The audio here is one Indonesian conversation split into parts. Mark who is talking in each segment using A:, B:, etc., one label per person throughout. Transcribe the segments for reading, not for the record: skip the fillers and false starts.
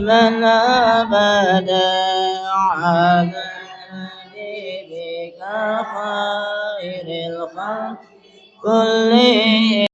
A: من أبدا على نبيك خير الخلق كلهم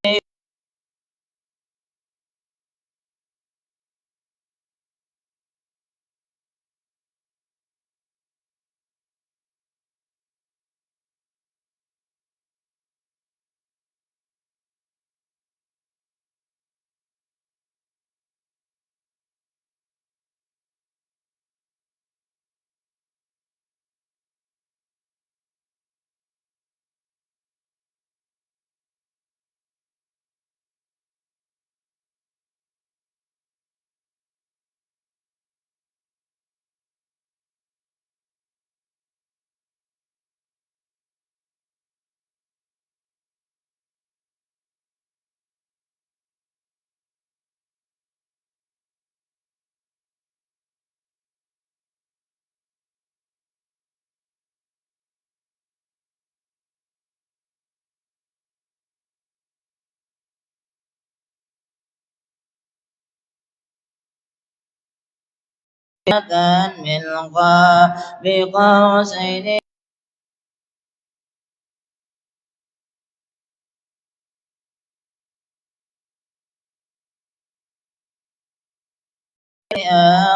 A: من قاب قوسين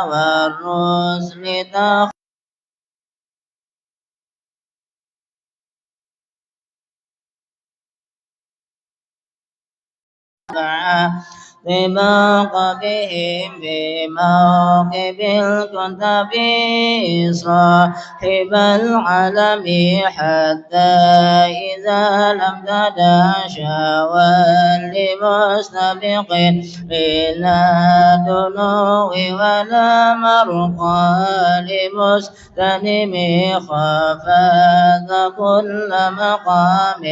A: والرسل طباق بهم بموكب الكتب صاحب العلم حتى إذا لم تداشى لمستبق إلى دنو ولا مرقى لمستلم خفاذ كل مقام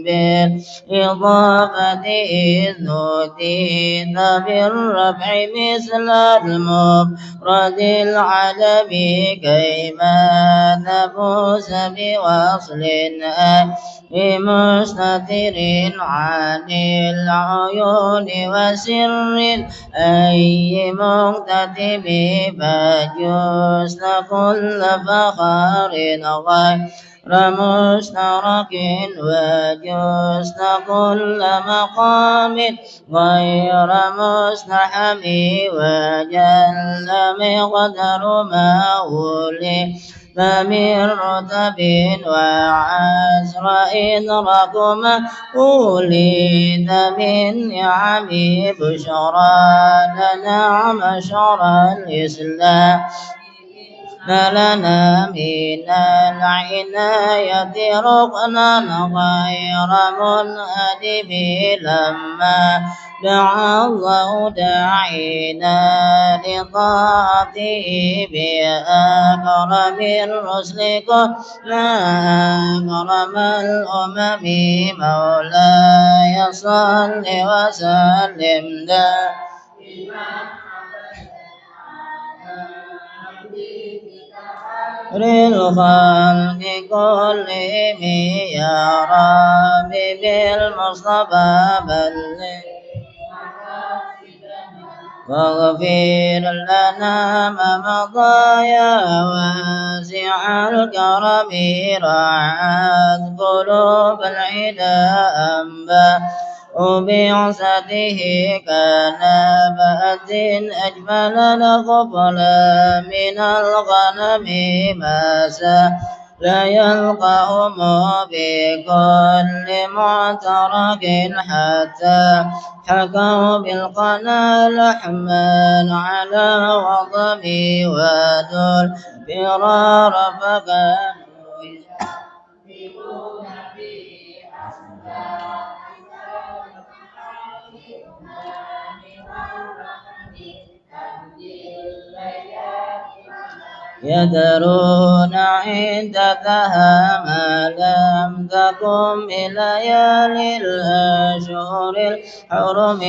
A: بالإضافة إذ نوديت بالرفع مثل المفرد العلمي كيما نفوز بوصل مستتر عن العيون وسر أي مكتتب فجزن كل فخار غير مشترك وجزن كل مقام غير مستحم وجل مقدر ما ولي فمن رتب وعزر إدراك ما ولد من نعم بشرى لنا معشر الإسلام لنا من العناية ركنا غير منهدم لما دعا الله داعينا لطاعته بأكرم الرسل قلنا أكرم الأمم مولاي صل وسلم دائما للخلق كلهم يا ربي بالمصطفى بلغ واغفر لنا ما مضى يا واسع الكرم رعاة قلوب العدا أنبا وبعثته كان بأس أجمل لقبلا من الغنم ماسا لا يلقاهم بكل معترك حتى حكوا بالقنا لحما على وضمي ودل برار فكانوا يحبون به يدرون عدتها ما لم تكن بليالي الأشهر الحرم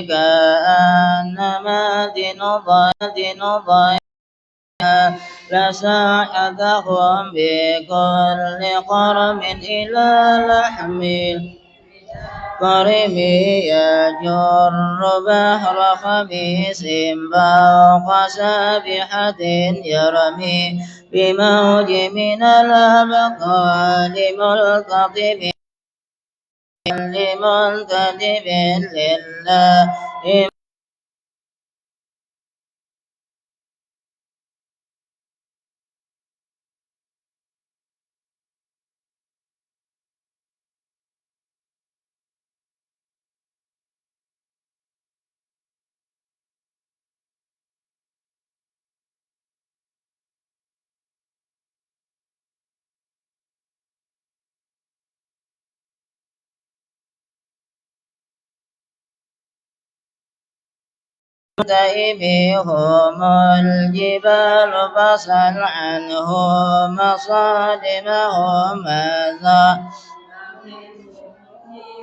A: كأنما دين ضياء لساحتهم بكل قرم إلى لحم قرم يجر بحر خبيث فوق سابحة يرمي بموج من الأبطال ملتطم لمنتدب لله تئبهم الجبال فصل عنهم مصادمهم ماذا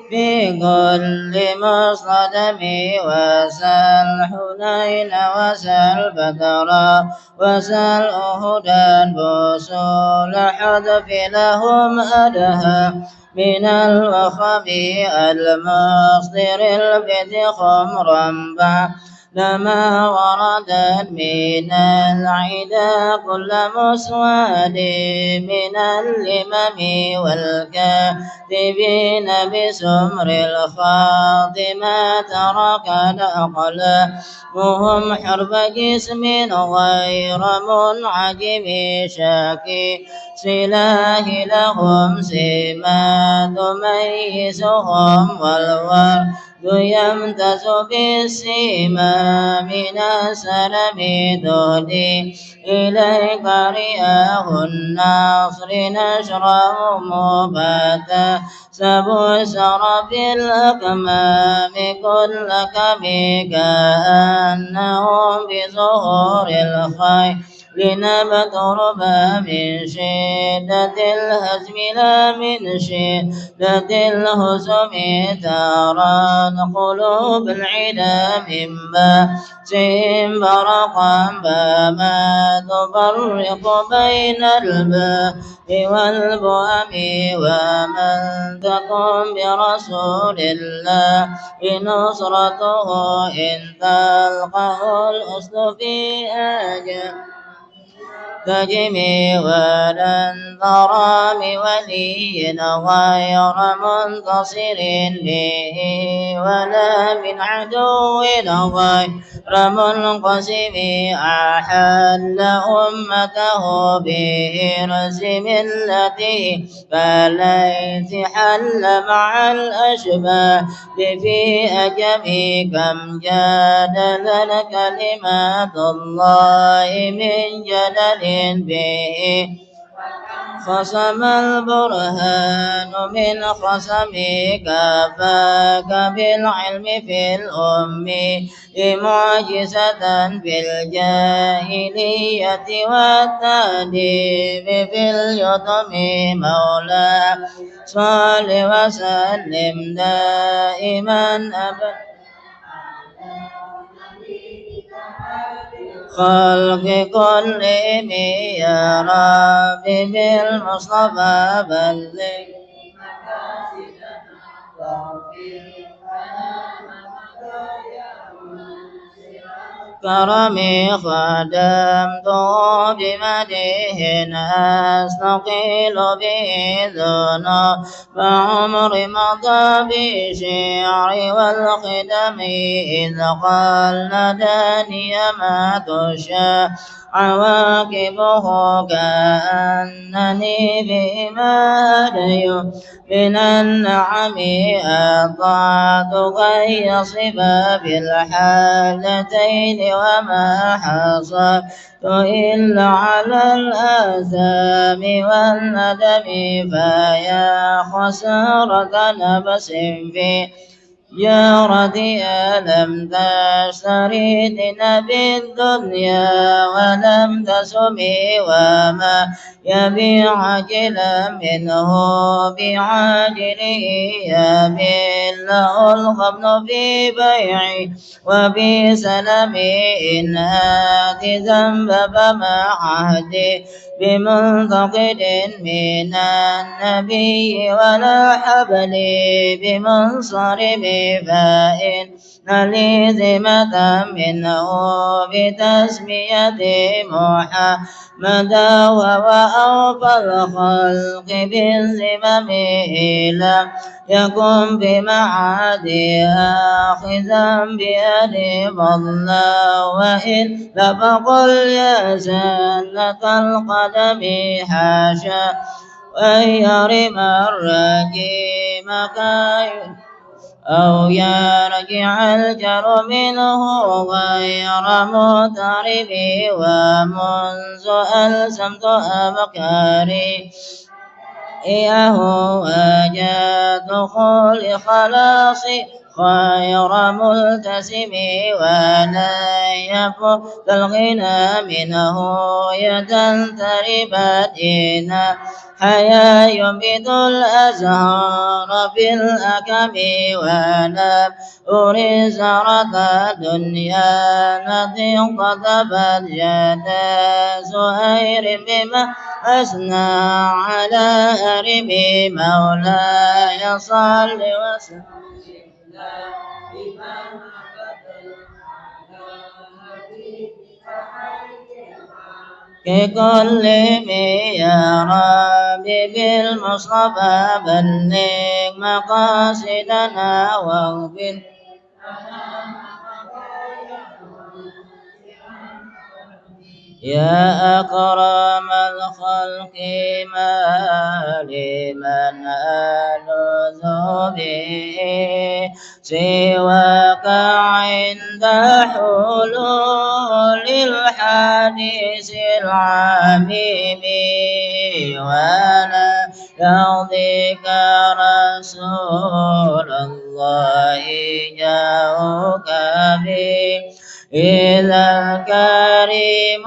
A: في كل مصطدم وسل حنين وسل بدرا وسل أهدا بوصول حذف لهم أدهى من الوخم المصدر البد خمرا لما وردت من العدا كل مسود من اللمم والكاذبين بسمر الخاطمة ركض أقلامهم حرب جسم غير منعجم شاكي سلاح لهم سما تميزهم والورد يمتاز بالسيما من السلم تهدي إليك رياه النصر نشره مباتا سبو سرب الأكمام كل كم كأنهم بظهور الخير لنبترب من شدة الهزم لا من شدة الهزم ترى قلوب العدا من بأسهم برقا فما تفرق بين الباء والبؤم ومن تقم برسول الله نصرته إن تلقه الأسد في تجمي ولن ترى بولي غير منتصر به ولا من عدو غير منقسم أحل أمته بإرز ملته فليت حل مع الأشباه في أجمي كم جادل كلمات الله من جدل به خصم البرهان من خصمك فاك بالعلم في الأم معجزة في الجاهلية والتأديب في اليتم مولا صل وسلم دائما أبدا خلق كلهم يا ربي بالمصطفى بلغ كرمي خدمته بمديه أستقيل به ذنوب فعمر مضى بشعر والخدم إذ قال داني ما تشاء عواقبه كأنني بما هدي من النعم أطعت غي صبا بالحالتين وما حصلت إلا على الآثام والندم فيا خسارة نفس في جارتي لم تشتري بالدنيا ولم تسمي وما يبيع عاجلا منه بعاجله يبيله الغبن في بيعي وفي سلمي إن آتي ذنب فما عهدي بمنتقد من النبي ولا حبلي بمنصرم فإن لي ذمة منه بتسمية محمدا وهو أوفى الخلق بالذمم لم يكن بمعادي آخذا بيدي فضلا وإن فقل يا زلة القدم حاشا أن يرم الرجيم كاين أو يرجع الجر منه غير متعرب ومنذ ألزمت أبكاري إياه وجاء دخول خلاصي خير ملتزم ولا يفوق الغنى منه يدا تربت إن حيا ينبت الأزهار بالأكم ونب أري زرة دنيا التي انقطبت جدا زهير بما أثنى على أرب مولاي صل وسلم ككل يا ربي بالمصطفى بلغ مقاصدنا واغفر يا أكرم الخلق ما لمن ألذ به سواك عند حلول الحديث العميم ولا يرضيك رسول الله جاءك به إذا الكريم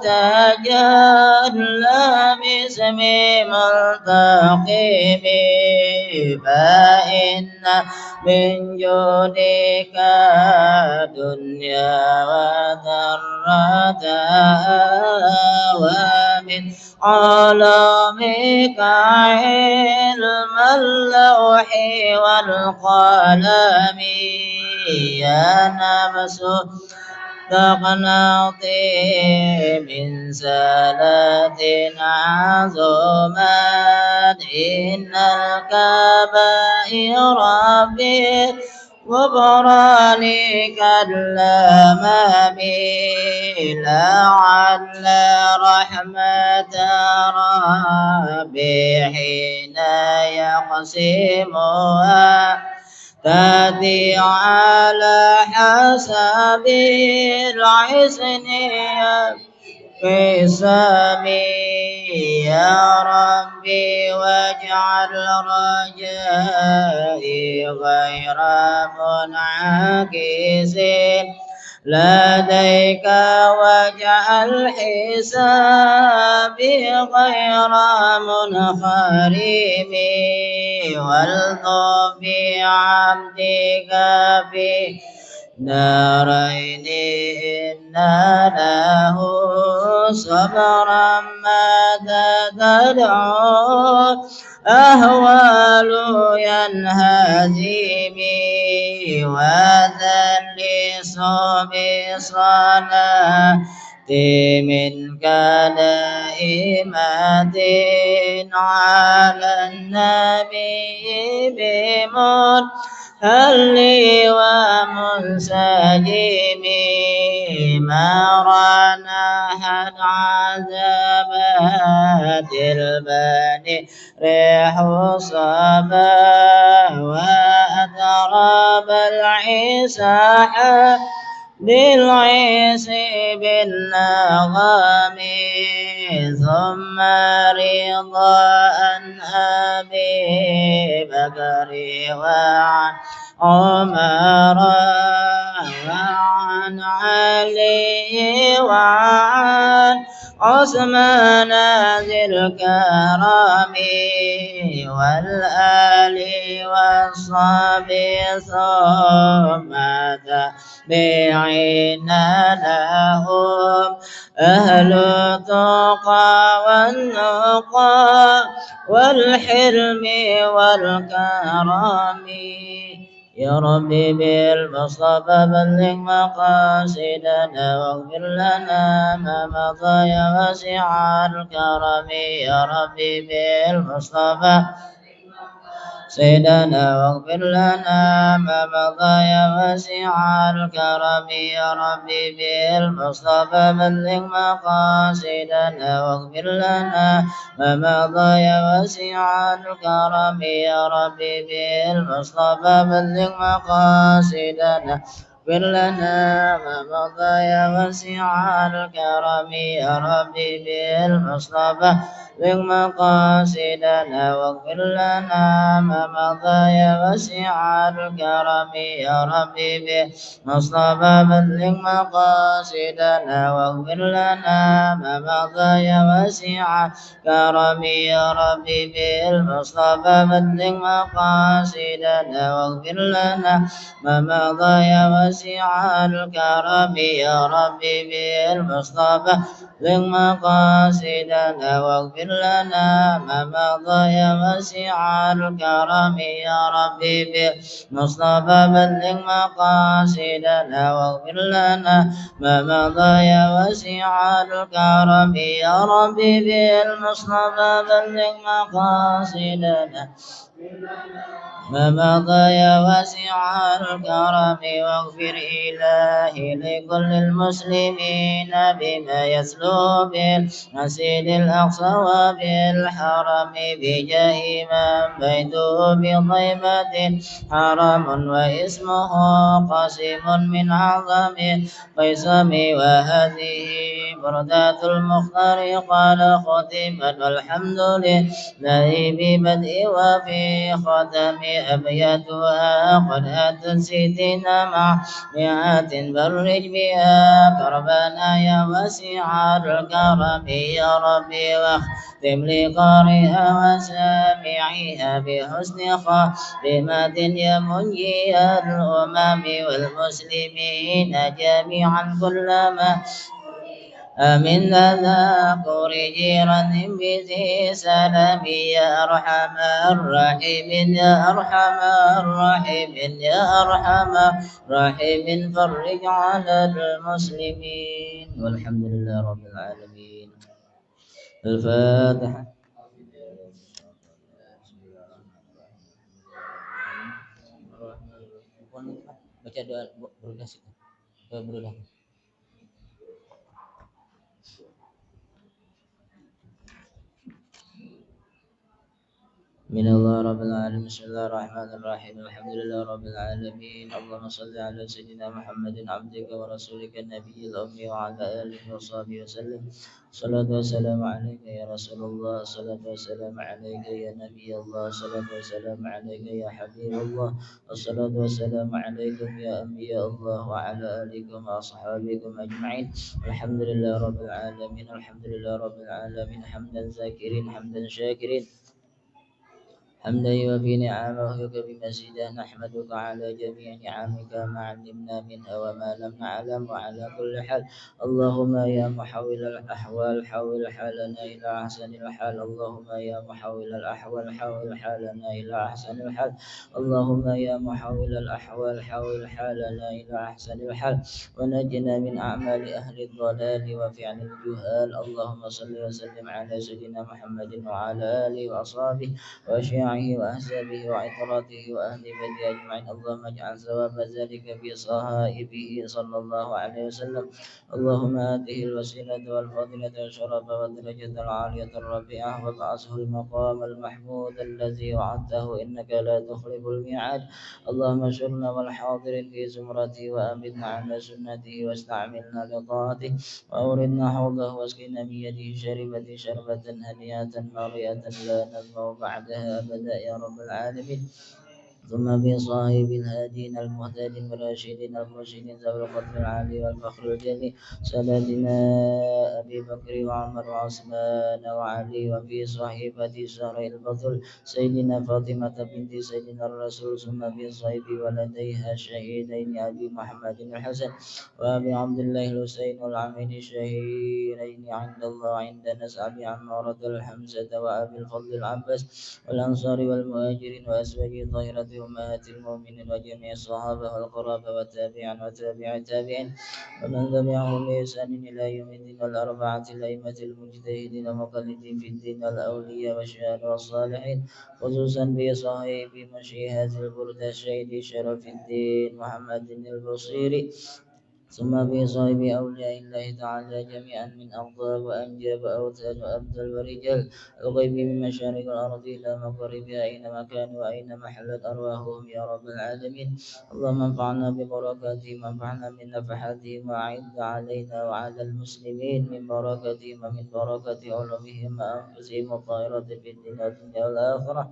A: تجلى باسم ملتقم فإن من جودك دنيا وذرتها ومن علمك علم اللوح والقلم يا نفس تقنطي من سلة عظمت إن الكبائر بالغفران كلم بي لعل رحمة ربي حين يقسمها تأتي على حسب الحسن قسمي يا ربي واجعل رجائي غير منعكس لديك واجعل حسابي غير منخرم والطف بعبدك في دارين إن له صبرا ماذا تدعو أهوال ينهزمي وذل بصلاتي منك دائمة على النبي بمن هل ومنسجمي ما رنحت عذابات البني ريح صبا وأتراب العيسى للعيس بالنغم ثم رضاء أبي بكر وعن عمر وعن علي وعن عثمان ذي الكرم والآل والصحب ثم تابعين لهم أهل التقى والنقى والحلم والكرم يا ربي بالمصطفى بلغ مقاصدنا واغفر لنا ما مضى يا واسع الكرم يا ربي بالمصطفى سيدنا واغفر لنا ما مضى يا واسع الكرم يا ربي بالمصطفى بلغ مقاصدنا واغفر لنا ما مضى يا واسع الكرم يا ربي بالمصطفى بلغ مقاصدنا اغفر لنا ما مضى يا واسع الكرم يا ربي بالمصطفى بلغ مقاصدنا واغفر لنا ما مضى يا واسع الكرم يا ربي بالمصطفى بلغ مقاصدنا واغفر لنا ما مضى يا واسع الكرم يا ربي بالمصطفى بلغ مقاصدنا واغفر لنا ما مضى يا واسع الكرم يا ربي بالمصطفى بلغ مقاصدنا واغفر لنا ما مضى يا واسع الكرم يا ربي بالمصطفى بلغ مقاصدنا واغفر لنا ما مضى يا واسع الكرم يا ربي بالمصطفى بلغ مقاصدنا ما مضى يا واسع الكرم واغفر إلهي لكل المسلمين بما يسلو بالمسجد الأقصى وبالحرم بجاه من بيته بطيبة حرم واسمه قاسم من أعظم قسم وهذه بردة المختار قال ختمت والحمد لله ببدء وفي ختم أبياتها قد أتت ستين مع مئات فرج بها كربنا يا واسع الكرم يا ربي واختم لقارئها وسامعيها بحسن خاتمة يا منجي الأمم والمسلمين جميعا كلما من تذاكر جيران بذي سلام يا أرحم الراحمين يا أرحم الراحمين يا أرحم الراحمين فرج على المسلمين والحمد لله رب العالمين. الفاتحة. Baca doa berulang. من الله رب العالمين. بسم الله الرحمن الرحيم. الحمد لله رب العالمين. اللهم صل على سيدنا محمد عبدك ورسولك النبي الأمي وعلى آله وصحبه وسلم. الصلاة والسلام عليك يا رسول الله، الصلاة والسلام عليك يا نبي الله، الصلاة والسلام عليك يا حبيب الله، الصلاة والسلام عليكم يا أنبياء الله وعلى آلكم وأصحابكم أجمعين. الحمد لله رب العالمين. الحمد لله رب العالمين. حمدا ذاكرين حمدا شاكرين حمدا يوفي نعمه ويكفي مزيدا. نحمدك على جميع نعمك ما علمنا منها وما لم نعلم وعلى كل حال. اللهم يا محول الأحوال حول حالنا إلى أحسن الحال. اللهم يا محول الأحوال حول حالنا إلى أحسن الحال. اللهم يا محول الأحوال حول حالنا إلى أحسن الحال. ونجنا من أعمال أهل الضلال وفعل الجهال. اللهم صل وسلم على سيدنا محمد وعلى آله وأصحابه وشيعه وأحزابه وعطراته وأهل بيته أجمعين. اللهم اجعل ثواب ذلك في صهائبه صلى الله عليه وسلم. اللهم آته الوسيلة والفضيلة والشرف والدرجة العالية الرفيعة وابعثه المقام المحمود الذي وعدته إنك لا تخلف الميعاد. اللهم اشرنا والحاضرين في زمرته وأمتنا على سنته واستعملنا لطاعته وأوردنا حوضه واسقنا من يده شربة شربة هنيئة مريئة لا نزمع بعدها أبدا يا رب العالمين. ثم بصاحب الهادين المهتدين الراشدين المرشدين ذوي القدر العالي والفخر الجليل سادتنا أبي بكر وعمر وعثمان وعلي. وفي صحيفة شهر البطل سيدنا فاطمة بنت سيدنا الرسول. ثم بصحيف ولديها الشهيدين أبي محمد الحسن وأبي عبد الله الحسين العمين الشهيرين عند الله عند نسب عمارة الحمزة وأبي الفضل العباس والأنصار والمهاجرين وأزواج الطاهرة أمهات المؤمنين وجميع الصحابة والقرابة والتابعين وتابع التابعين ومن تبعهم بإحسان إلى يوم الدين. والأربعة الأئمة المجتهدين المقلدين في الدين والأولياء والشهداء والصالحين خصوصا بصاحب مشيئة البرد الشهيد شرف الدين محمد البصيري. ثم بصاحب أولياء الله تعالى جميعا من أفضل وأنجاب وأوتاد وأبدل ورجال الغيب من مشارق الأرض إلى مغربها أينما كانوا وأينما حلت أرواحهم يا رب العالمين. اللهم انفعنا ببركاتهم وانفعنا من نفحاتهم وأعد علينا وعلى المسلمين من بركاتهم ومن بركة علومهم وأنفسهم الطاهرة في الدنيا والآخرة.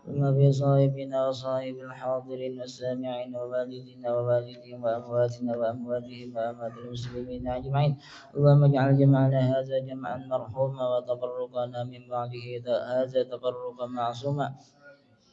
A: ثم بصاحبنا وصاحب الحاضرين والسامعين ووالدنا ووالدهم وأمواتنا وأمواتهم وأموات المسلمين أجمعين. اللهم اجعل جمعنا هذا جمعا مرحوما وتفرقنا من بعده هذا تفرقا معصوما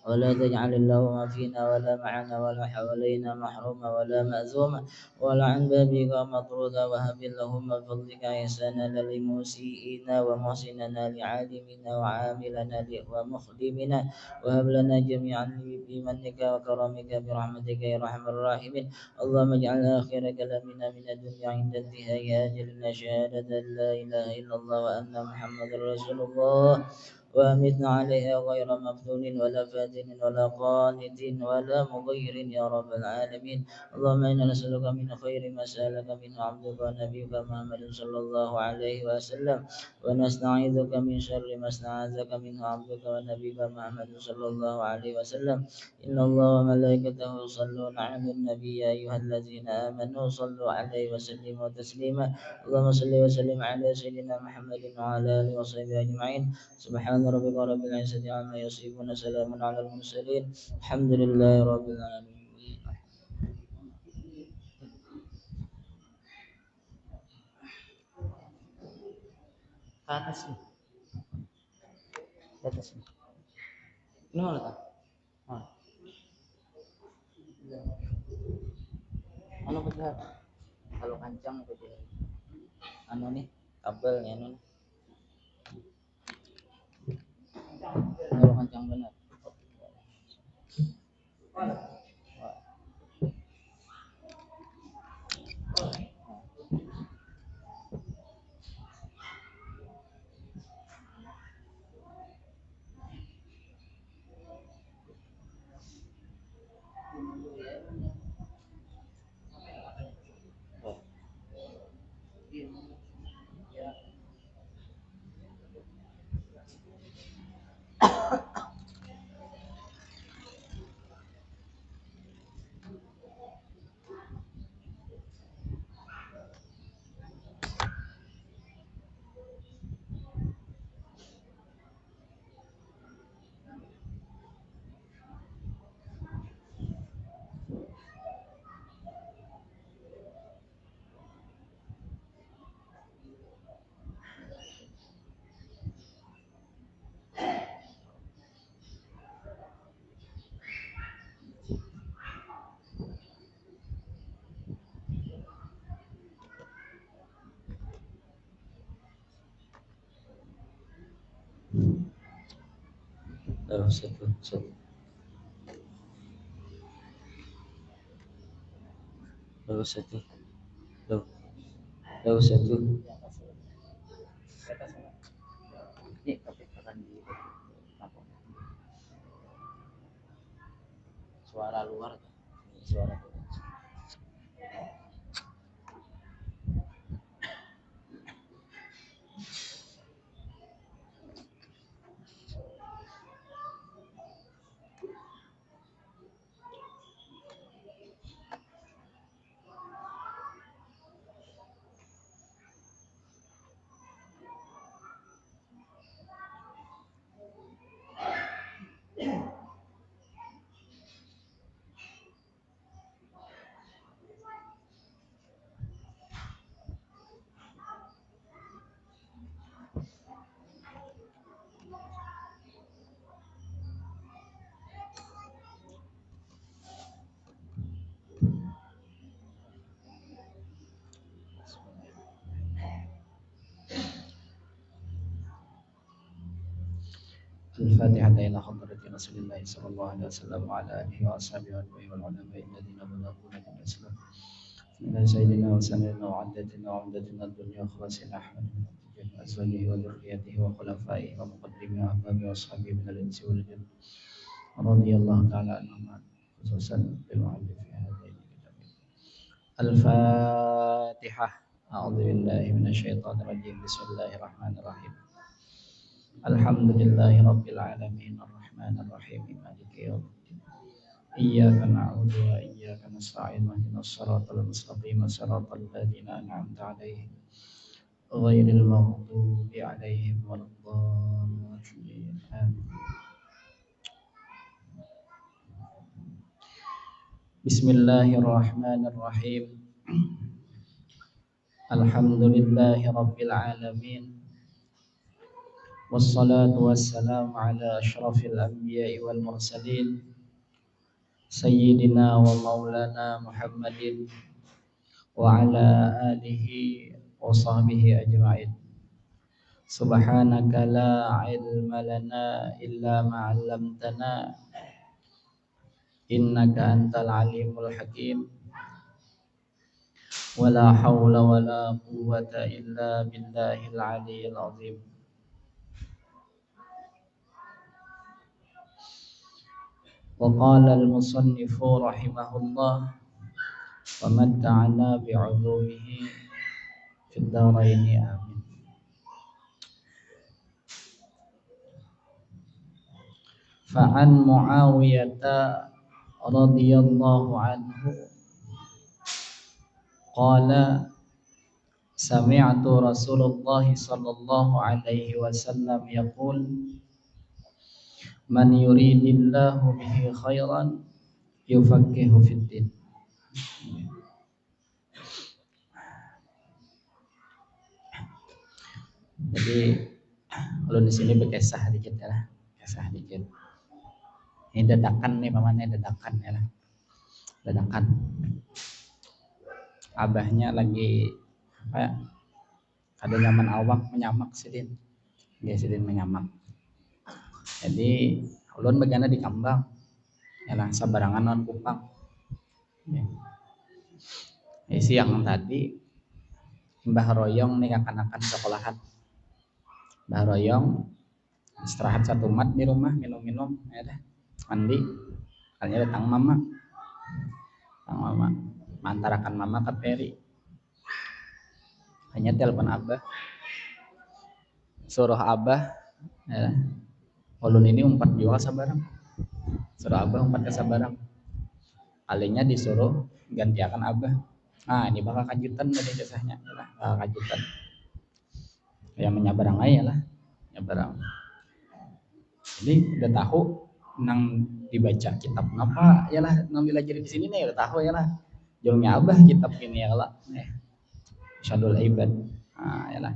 A: ولا تجعل اللهم فينا ولا معنا ولا حوالينا محروما ولا مأزوما ولا عن بابك مطرودا. وهب اللهم بفضلك إحسانا لمسيئنا ومحسننا لعالمنا وعاملنا ومخدمنا. وهب لنا جميعا بمنك وكرمك برحمتك يا أرحم الراحمين. اللهم اجعل آخر كلامنا من الدنيا عند انتهاء أجلنا شهادة لا إله إلا الله وأن محمد رسول الله وأمتنا عليها غير مفتون ولا فاتن ولا قانت ولا مغير يا رب العالمين. اللهم إنا نسألك من خير ما سألك منه عبدك ونبيك محمد صلى الله عليه وسلم ونستعيذك من شر ما استعاذك منه عبدك ونبيك محمد صلى الله عليه وسلم. إن الله وملائكته يصلون على النبي يا أيها الذين آمنوا صلوا عليه وسلموا تسليما. اللهم صل وسلم على سيدنا محمد وعلى آله وصحبه أجمعين. سبحان ربك رب العزة عما يصفون سلام على المرسلين الحمد لله رب العالمين. Ke atas nih, ke atas nih. Ini mana kan? Mana? Ano betul? Kalau kancang betul. Ano nih? kabelnya nun kencang benar. Satu. Satu. Satu. Ini tapi akan di suara luar, suara الفاتحة إلى حضرة رسول الله صلى الله عليه وسلم وعلى آله وأصحابه والعلماء الذين بلغونا من الإسلام إلى سيدنا وسندنا وعدتنا وعمدتنا الدنيا خلاصنا أحمد من أزواجه وذريته وخلفائه ومقدمه وأحبابه وأصحابه من الإنس والجن رضي الله تعالى عنهم خصوصا بالمؤلف في هذين الكتابين. الفاتحة. أعوذ بالله من الشيطان الرجيم. بسم الله الرحمن الرحيم. الحمد لله رب العالمين الرحمن الرحيم مالك يوم الدين إياك نعبد وإياك نستعين اهدنا الصراط المستقيم صراط الذين أنعمت عليهم غير المغضوب عليهم ولا الضالين آمين. بسم الله الرحمن الرحيم. الحمد لله رب العالمين والصلاة والسلام على أشرف الأنبياء والمرسلين سيدنا ومولانا محمد وعلى آله وصحبه أجمعين. سبحانك لا علم لنا إلا ما علمتنا إنك أنت العليم الحكيم ولا حول ولا قوة إلا بالله العلي العظيم. وقال المصنف رحمه الله ومتعنا بعلومه في الدارين آمين. فعن معاوية رضي الله عنه قال سمعت رسول الله صلى الله عليه وسلم يقول من يريد الله به خيرا يفقهه في الدين. Jadi kalau di sini berkisah dikit ya lah, kisah dikit. Ini dadakan nih pamannya, dadakan ya lah, dadakan. Abahnya lagi apa ya?
B: Ada nyaman awak menyamak sidin. Nggih sidin menyamak. Jadi ulun bagana di Kambang. Yalah sabarangan non Kupang. Siang tadi Mbah Royong nih akan sekolahan. Mbah Royong istirahat satu mat di rumah minum-minum ya dah mandi kalinya datang mama mantarakan mama ke Peri hanya telepon abah suruh abah ya, ulun ini umpat jual sabarang suruh abah umpat ke sabarang kalinya disuruh gantiakan abah ini bakal kajutan dari jasanya ya, bakal kajutan ya menyabarang aja lah nyabarang jadi udah tahu nang dibaca kitab ngapa ya lah nang belajar di sini nih udah tahu ya lah jauhnya abah kitab ini ya lah Syadul Ibad ya lah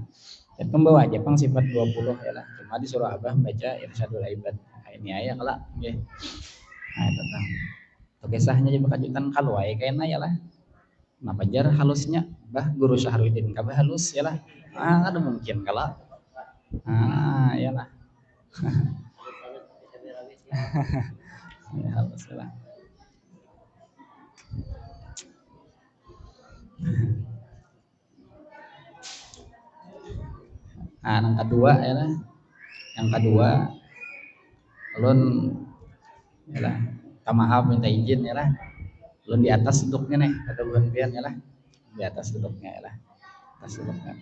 B: dan membawa aja pang sifat 20 ya lah cuma disuruh abah baca Irsyadul Ibad ini aja kelak nggih itu tang to kisahnya jadi kajutan kalau wae kayaknya ya lah kenapa jar halusnya bah guru Syahruddin kabeh halus ya lah ada mungkin kalau ya lah ya halus ya lah yang kedua ya lah yang kedua ulun ya lah maaf minta izin ya lah ulun di atas duduknya nih kata bukan pian ya lah di atas duduknya ya lah atas duduknya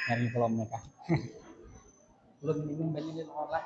B: dari kolom mereka belum minum banyak di olah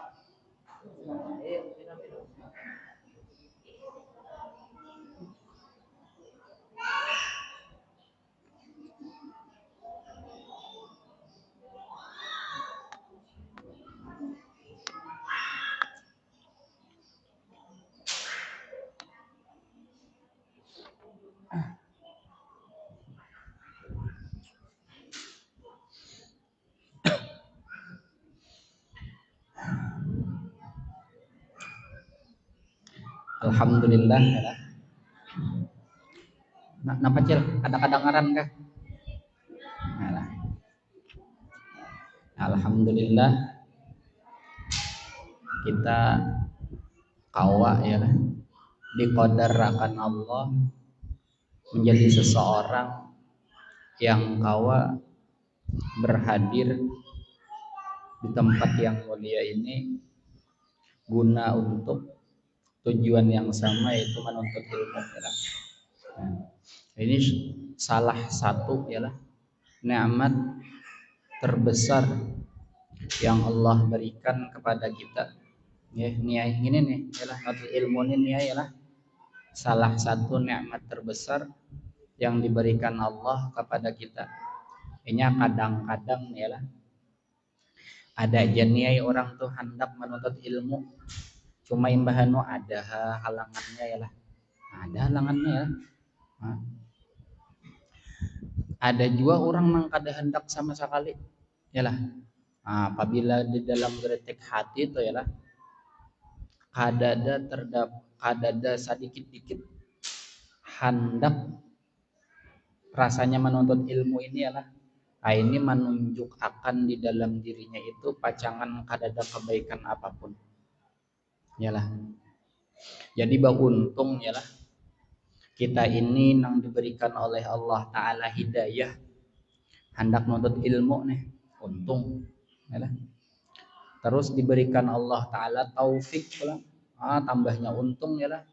B: Alhamdulillah ya lah. Napa cil? Ada kedengaran kah? Nah, alhamdulillah kita kawa ya lah diqadarakan Allah menjadi seseorang yang kawa berhadir di tempat yang mulia ini guna untuk tujuan yang sama yaitu menuntut ilmu ya lah. Ini salah satu ya lah nikmat terbesar yang Allah berikan kepada kita ya ini nih ialah ilmu ini ialah salah satu nikmat terbesar yang diberikan Allah kepada kita ini kadang-kadang ialah ada jeniai orang tuh hendak menuntut ilmu cuma imbahanu ada halangannya ialah ada halangannya ya ada juga orang yang kada hendak sama sekali ialah apabila di dalam geretek hati itu ialah kadada sedikit-dikit hendak rasanya menuntut ilmu ini ialah ini menunjuk akan di dalam dirinya itu pacangan kadada kebaikan apapun ialah jadi beruntung ialah kita ini yang diberikan oleh Allah Ta'ala hidayah hendak menuntut ilmu nih untung ialah terus diberikan Allah Ta'ala taufik pula tambahnya untung ya lah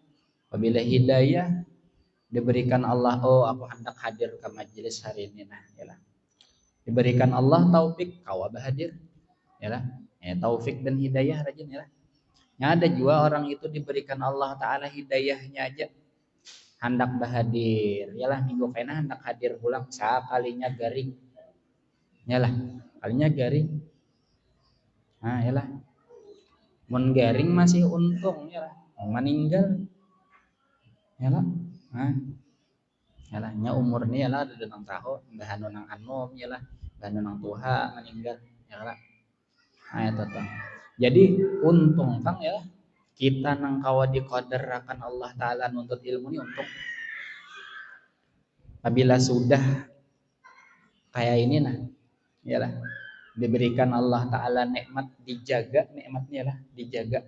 B: apabila hidayah diberikan Allah aku hendak hadir ke majelis hari ini nah ya lah diberikan Allah taufik kau hadir ya lah taufik dan hidayah rajin ya lah ada juga orang itu diberikan Allah Ta'ala hidayahnya aja hendak berhadir ya lah minggu kena hendak hadir pulang sekalinya garing ya lah kalinya garing ya lah mun garing masih untung ya lah meninggal ya lah ya lah nya umur ni ya lah ada nang tahu bahanu nang anom ya lah bahanu nang tuha meninggal ya lah itu tuh jadi untung tang ya lah kita nang kawa diqadarakan Allah Ta'ala nuntut ilmu ini untuk apabila sudah kayak ini nah yalah diberikan Allah Ta'ala nikmat, dijaga nikmatnya lah, dijaga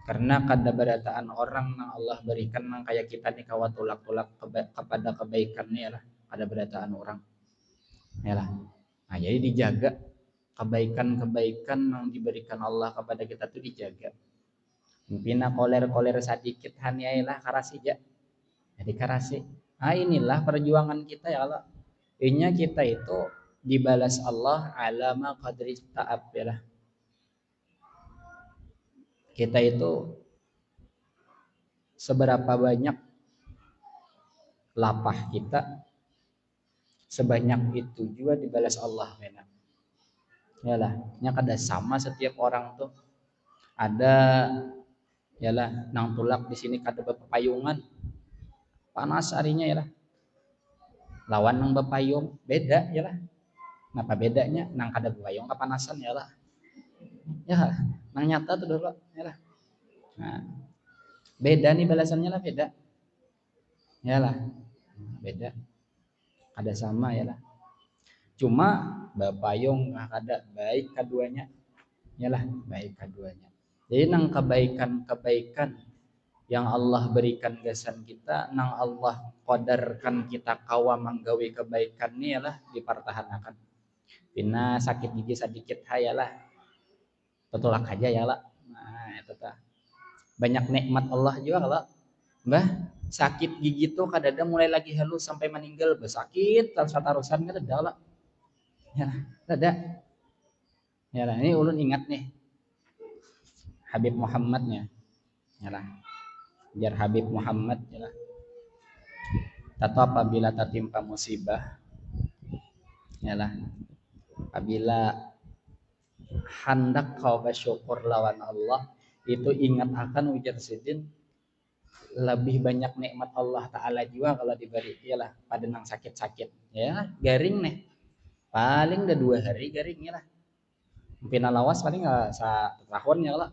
B: karena kada berataan orang yang Allah berikan yang kayak kita nih kawa tulak-tulak kepada kebaikannya lah, ada berataan orang yalah. Nah jadi dijaga kebaikan-kebaikan yang diberikan Allah kepada kita tuh dijaga. Pina koler-koler sedikit hanya lah karasi aja jadi karasi. Nah inilah perjuangan kita ya Allah, inya kita itu dibalas Allah alama qadri ta'ab ya lah. Kita itu seberapa banyak lapah kita, sebanyak itu juga dibalas Allah benar. Yalah, nya kada sama setiap orang tuh. Ada yalah nang tulak di sini kada bepayungan. Panas harinya yalah. Lawan nang bepayung beda yalah. Kenapa bedanya? Nang kada bepayung kepanasan yalah. Ya, nang nyata tuh dulu yalah. Nah, beda nih balasannya lah beda. Yalah. Beda. Ada sama yalah. Cuma bapayung kada baik keduanya. Yalah, baik keduanya. Jadi nang kebaikan-kebaikan yang Allah berikan gasan kita, nang Allah qadarkan kita kawa manggawi kebaikan ni yalah dipertahankan. Pina sakit gigi sedikit hayalah. Tetulak aja yalah. Nah, itu tah. Banyak nikmat Allah juga kalau Mbah sakit gigi tuh kadang mulai lagi halus sampai meninggal sakit terus-terusan kan ada lah. Ya, ada. Ya lah, ini ulun ingat nih. Habib Muhammadnya. Ya lah. Biar Habib Muhammad ya lah. Tato apabila tertimpa musibah. Ya lah. Apabila hendak kau bersyukur lawan Allah, itu ingat akan ujar sidin lebih banyak nikmat Allah Ta'ala juga kalau diberi iyalah pada nang sakit-sakit ya garing nih paling udah 2 hari garing ya lah pina lawas paling nggak setahun ya lah.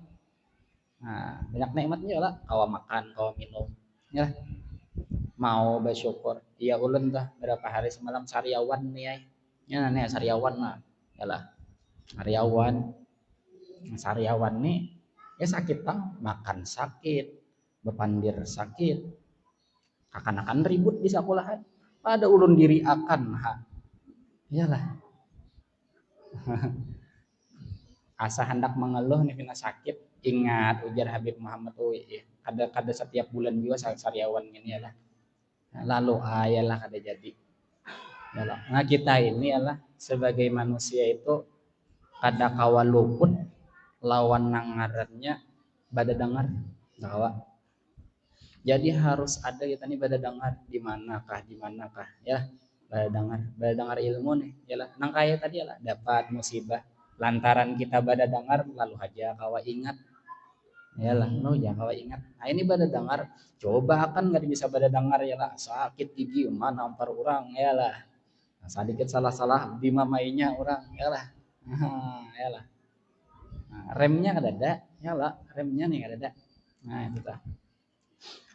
B: Nah, banyak nikmatnya lah kawa makan kawa minum ya lah. Mau bersyukur iya ulun dah berapa hari semalam sariawan nih ya nih sariawan lah ya lah sariawan nih ya sakit tang makan sakit bepandir sakit akan ribut di sekolahan pada ulun diri akan iyalah asa hendak mengeluh nih kena sakit ingat ujar Habib Muhammad kada setiap bulan juga sariawan ini ya lah lalu ayalah kada jadi yalah. Nah kita ini adalah sebagai manusia itu kada kawa luput lawan nangarannya bada dengar kawa. Jadi harus ada kita nih bada dengar di manakah ya bada dengar ilmu nih yalah nang kaya tadi yalah dapat musibah lantaran kita bada dengar lalu aja kawa ingat yalah no ya kawa ingat nah ini bada dengar coba akan nggak bisa bada dengar yalah sakit gigi mana nampar orang yalah nah, sedikit salah di mamainya orang yalah yalah nah, remnya kada ada yalah remnya nih kada ada nah itu tah.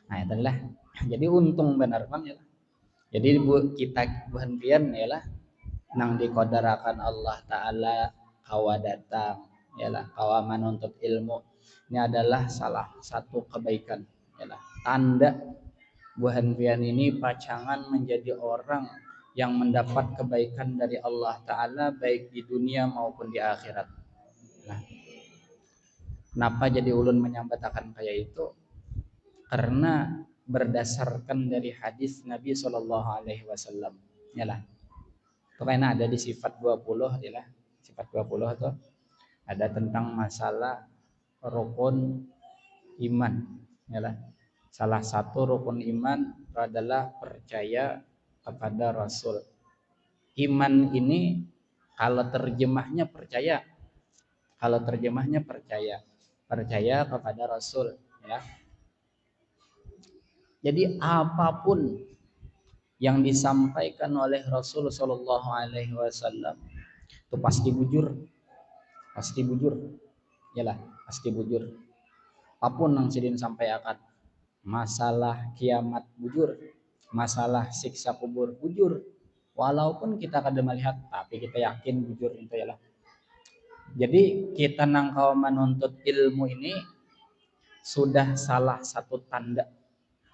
B: Nah itulah jadi untung benar bang ya. Jadi kita berhentian ya lah nang dikodarakan Allah Ta'ala kawa datang ya lah kawa menuntut ilmu ini adalah salah satu kebaikan ya lah tanda berhentian ini pacangan menjadi orang yang mendapat kebaikan dari Allah Ta'ala baik di dunia maupun di akhirat. Nah, kenapa jadi ulun menyambatakan kayak itu? Karena berdasarkan dari hadis Nabi Shallallahu Alaihi Wasallam ya lah itu karena ada di sifat 20 ya lah sifat 20 itu ada tentang masalah rukun iman ya lah salah satu rukun iman itu adalah percaya kepada Rasul. Iman ini kalau terjemahnya percaya kepada Rasul ya. Jadi apapun yang disampaikan oleh Rasul Shallallahu Alaihi Wasallam itu pasti bujur, yalah. pasti bujur. Apapun yang sidin sampaikan, masalah kiamat bujur, masalah siksa kubur bujur. Walaupun kita kada melihat, tapi kita yakin bujur itu ya lah. Jadi kita nangkau menuntut ilmu ini sudah salah satu tanda,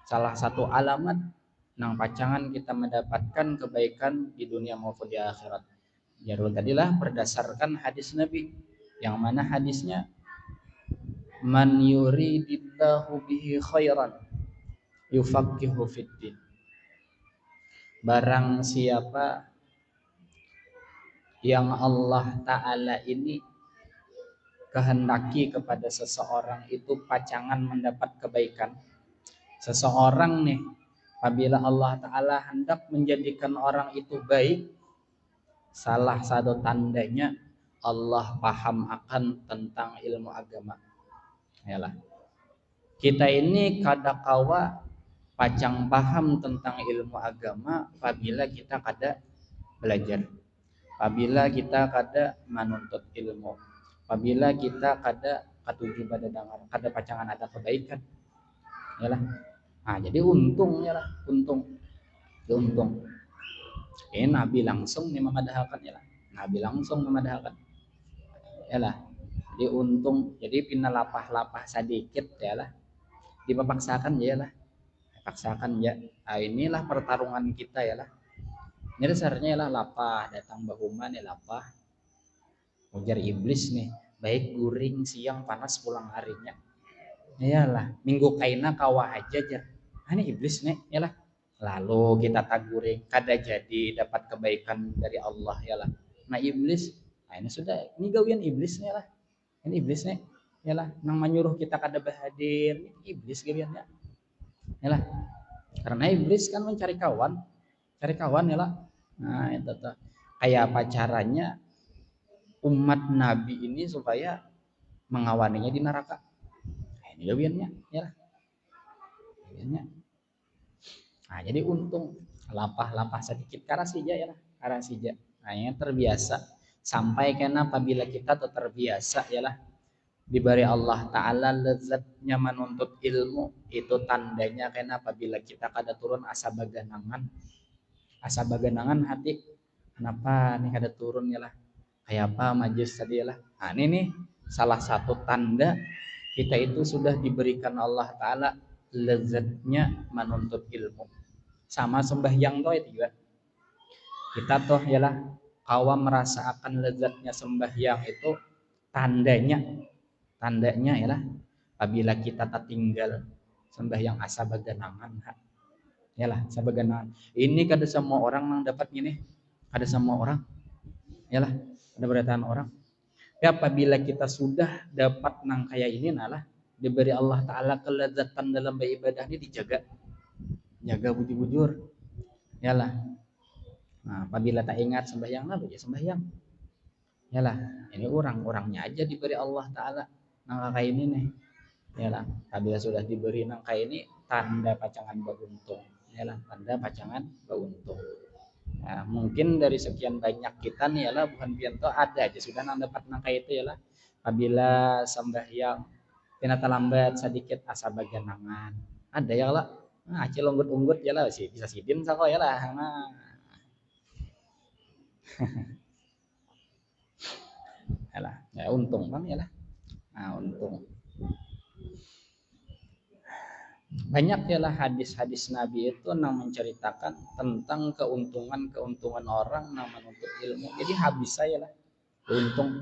B: salah satu alamat nang pacangan kita mendapatkan kebaikan di dunia maupun di akhirat. Jarul tadilah berdasarkan hadis Nabi, yang mana hadisnya man yuridillahu bihi khairan yufaqihu fiddin. Barang siapa yang Allah Ta'ala ini kehendaki kepada seseorang itu pacangan mendapat kebaikan. Seseorang nih, apabila Allah Ta'ala hendak menjadikan orang itu baik, salah satu tandanya Allah paham akan tentang ilmu agama. Yalah. Kita ini kadakawa pacang paham tentang ilmu agama apabila kita kada belajar, apabila kita kada menuntut ilmu, apabila kita kada katuju pada dengar, kada pacangan ada kebaikan. Yalah. Nah, jadi untung ya lah, untung. Ini Nabi langsung nih memadahkan ya lah. Nabi langsung memadahkan. Yalah. Jadi untung, jadi pina lapah-lapah sedikit ya lah. Dipaksakan ya lah. Paksakan ya. Nah, inilah pertarungan kita ya lah. Ini dasarnya lah lapah, datang bahuman ya lapah. Ujar iblis nih, baik guring siang panas pulang harinya. Iyalah, minggu kaina kawah aja jar. Ini iblis nih, iyalah. Lalu kita taguring, kada jadi dapat kebaikan dari Allah iyalah. Nah iblis, nah ini sudah, ini gawian iblis nih lah. Ini iblis nih, iyalah. Nang menyuruh kita kada berhadir, ini iblis gawiannya. Iyalah. Karena iblis kan mencari kawan, iyalah. Nah itu tuh. Kayak apa caranya umat Nabi ini supaya mengawaninya di neraka. Ini gawiannya, ya. Gawiannya. Nah, jadi untung lapah-lapah sedikit karasija ya lah, karasija. Nah, yang terbiasa sampai kena apabila kita terbiasa ya lah diberi Allah Ta'ala lezatnya menuntut ilmu, itu tandanya kena apabila kita kada turun asa baganangan hati. Kenapa nih kada turun ya lah, kayak apa majlis tadi ya lah. Nah ini nih salah satu tanda kita itu sudah diberikan Allah Ta'ala lezatnya menuntut ilmu. Sama sembahyang toh itu juga kita toh yalah kawan merasakan lezatnya sembahyang itu tandanya yalah apabila kita tertinggal sembahyang asa baganangan yalah sabaganangan. Ini kada semua orang yang dapat gini, kada semua orang yalah, ada berataan orang. Tapi apabila kita sudah dapat nang kayak ini nalah diberi Allah Ta'ala kelezatan dalam beribadah ini jaga bujur yalah. Nah, apabila tak ingat sembahyang lah ya sembahyang yalah. Ini orang-orangnya aja diberi Allah Ta'ala nang kayak ini nih yalah. Apabila sudah diberi nang kayak ini tanda pacangan beruntung yalah, tanda pacangan beruntung. Nah, mungkin dari sekian banyak kita nih yalah bukan pianto ada aja sudah nang dapat nang kayak itu yalah. Apabila sembahyang tina lambat sedikit asa baganangan ada ya lah. Nah, acil unggut-unggut ya lah sih bisa sidin sako ya lah. Nah. Yalah, ya untung bang ya lah. Nah, untung. Banyak ya lah hadis-hadis Nabi itu yang menceritakan tentang keuntungan orang yang menuntut ilmu. Jadi habis saya lah untung.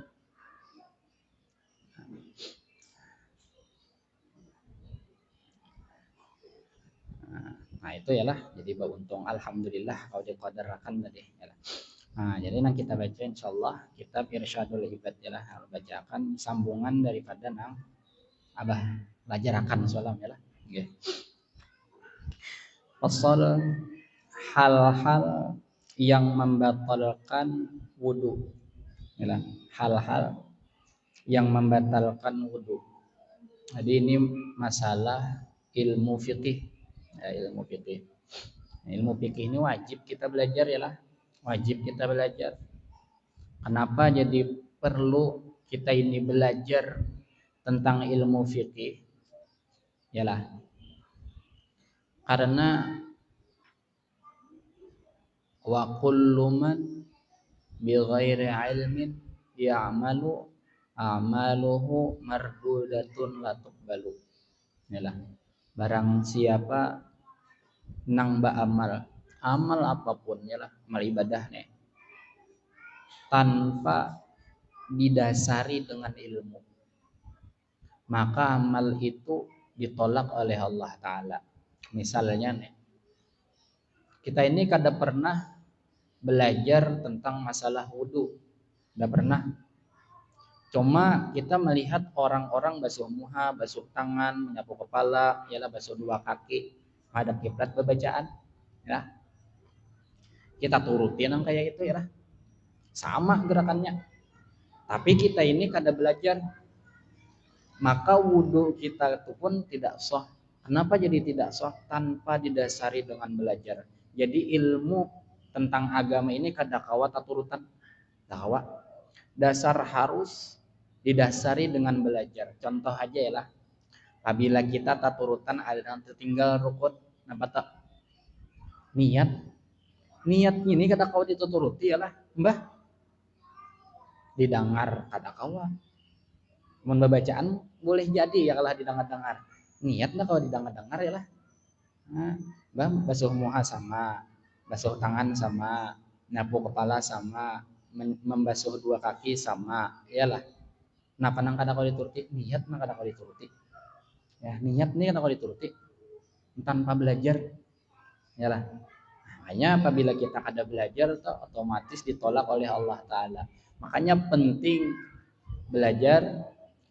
B: Nah itu ya lah jadi beruntung alhamdulillah kalau diqadarakan tadi ya lah. Nah jadi nang kita baca insyaallah kitab Irsyadul Ibad ya lah, bacakan sambungan daripada nang abah belajar akan salam ya lah. Nggih. Pasal hal-hal yang membatalkan wudu. Ya lah, hal-hal yang membatalkan wudu. Jadi ini masalah ilmu fikih. Ya, ilmu fikih. Ilmu fikih ini wajib kita belajar ya lah. Wajib kita belajar. Kenapa jadi perlu kita ini belajar tentang ilmu fikih, yalah, karena wa kullu man bighairi ilmin ya'malu a'maluhu mardudatun la tuqbalu. Yalah, barang siapa nang amal apapun, yalah, amal ibadah nih, tanpa didasari dengan ilmu, maka amal itu ditolak oleh Allah Ta'ala. Misalnya nih, kita ini kada pernah belajar tentang masalah wudhu, udah pernah. Cuma kita melihat orang-orang basuh muha, basuh tangan, menyapu kepala, ialah basuh dua kaki, menghadap kiblat bacaan, ya. Kita turutin yang kayak itu, ya. Sama gerakannya. Tapi kita ini kada belajar, maka wudhu kita itu pun tidak sah. Kenapa jadi tidak sah? Tanpa didasari dengan belajar. Jadi ilmu tentang agama ini kada kawa turutan, kawa. Dasar harus didasari dengan belajar. Contoh aja ya lah, apabila kita turutan ada yang tertinggal rukun, apa tak? Niat ini kada kawa dituturuti ya lah, mbah. Didengar kada kawa. Mun bacaan boleh jadi ya kalau didengar-dengar. Niat lah kalau didengar-dengar ya lah. Nah, mbah basuh muha sama, basuh tangan sama, nyapu kepala sama, membasuh dua kaki sama, iyalah. Nah, panang kada kau dituruti, niat mah kada kau dituruti. Ya, niat nih kada kau dituruti tanpa belajar. Iyalah. Makanya apabila kita kada belajar, otomatis ditolak oleh Allah Ta'ala. Makanya penting belajar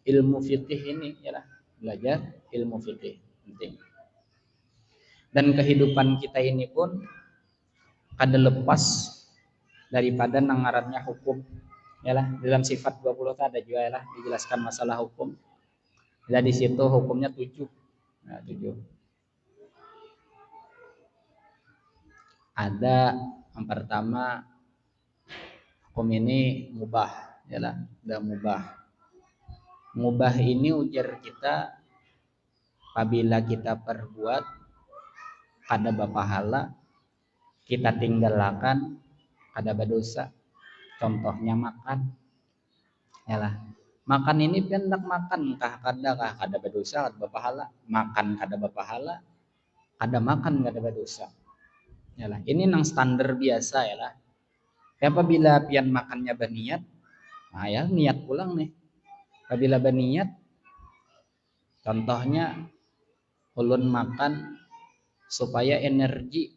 B: ilmu fikih ini, iyalah. Belajar ilmu fikih penting. Dan kehidupan kita ini pun kada lepas daripada nangarannya hukum, yalah. Dalam sifat 20 ada juga yalah dijelaskan masalah hukum. Dan di situ hukumnya 7. Nah, 7. Ada yang pertama, hukum ini mubah, yalah, udah mubah. Mubah ini ujar kita apabila kita perbuat kada berpahala, kita tinggalkan kada berdosa. Contohnya makan, yalah. Makan ini hendak makan kada berdosa, kada berpahala. Makan kada berpahala, kada makan kada berdosa. Yalah, ini nang standar biasa yalah. Apabila pian makannya berniat, nah ya niat pulang nih. Apabila berniat, contohnya ulun makan supaya energi,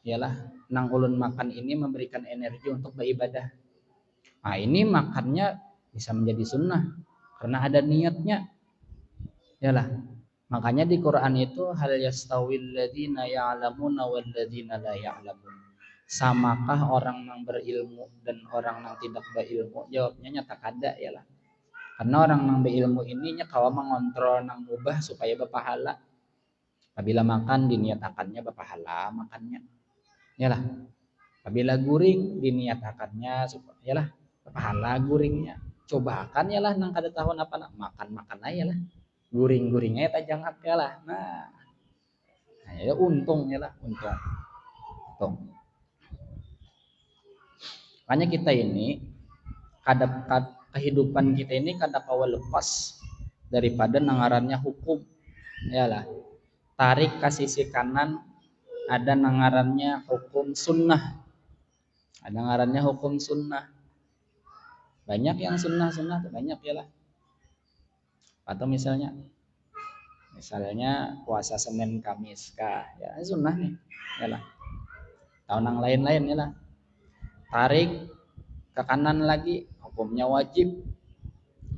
B: yalah, nang ulun makan ini memberikan energi untuk beribadah. Nah, ini makannya bisa menjadi sunnah karena ada niatnya. Yalah. Makanya di Quran itu hal yastawil ladzina ya'lamuna wal ladzina la ya'lamun. Samakah orang yang berilmu dan orang yang tidak berilmu? Jawabnya nyata kada yalah. Karena orang yang berilmu ini nya kawa mengontrol nang mubah supaya berpahala. Apabila makan diniatakannya berpahala makannya. Yalah. Apabila guring diniatakannya supaya yalah berpahala guringnya. Cobakan yalah nang kada tahu apa makan aja lah. Guring-guringnya tajang ya lah. Nah ya untung ya lah, untung. Makanya kita ini kehidupan kita ini kada kawa lepas daripada nangarannya hukum. Ya lah. Tarik ke sisi kanan ada nangarannya hukum sunnah. Ada nangarannya hukum sunnah. Banyak yang sunnah banyak ya lah. Atau misalnya puasa Senin Kamis kah ya sunnah nih yalah. Tahun yang lain-lain yalah. Tarik ke kanan lagi hukumnya wajib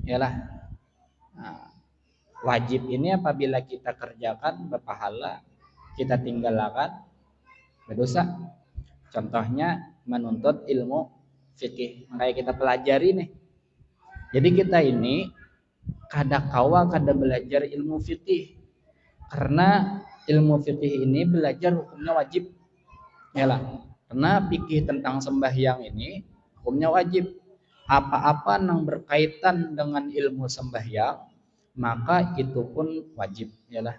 B: yalah. Nah, wajib ini apabila kita kerjakan berpahala, kita tinggalkan berdosa. Contohnya menuntut ilmu fikih kayak kita pelajari nih. Jadi kita ini kada belajar ilmu fikih karena ilmu fikih ini belajar hukumnya wajib yalah. Karena fikih tentang sembahyang ini hukumnya wajib. Apa-apa yang berkaitan dengan ilmu sembahyang maka itu pun wajib, yalah.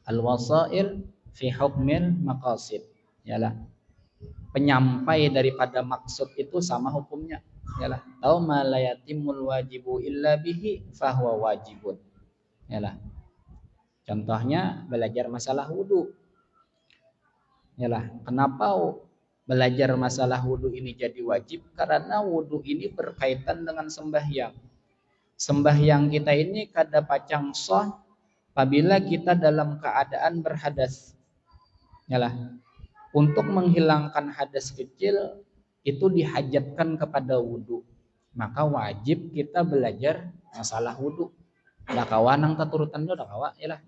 B: Al-wasail fi hukmil maqasid, yalah. Penyampai daripada maksud itu sama hukumnya, yalah. Au ma la yatimul wajibu illa bihi fahuwa wajibun, yalah. Contohnya belajar masalah wudu, yalah. Kenapa belajar masalah wudu ini jadi wajib? Karena wudu ini berkaitan dengan sembahyang. Sembahyang kita ini kada pacang sah apabila kita dalam keadaan berhadas. Yalah. Untuk menghilangkan hadas kecil itu dihajatkan kepada wudu. Maka wajib kita belajar masalah wudu. Dah kawan nang taturutan dah kawa, yalah.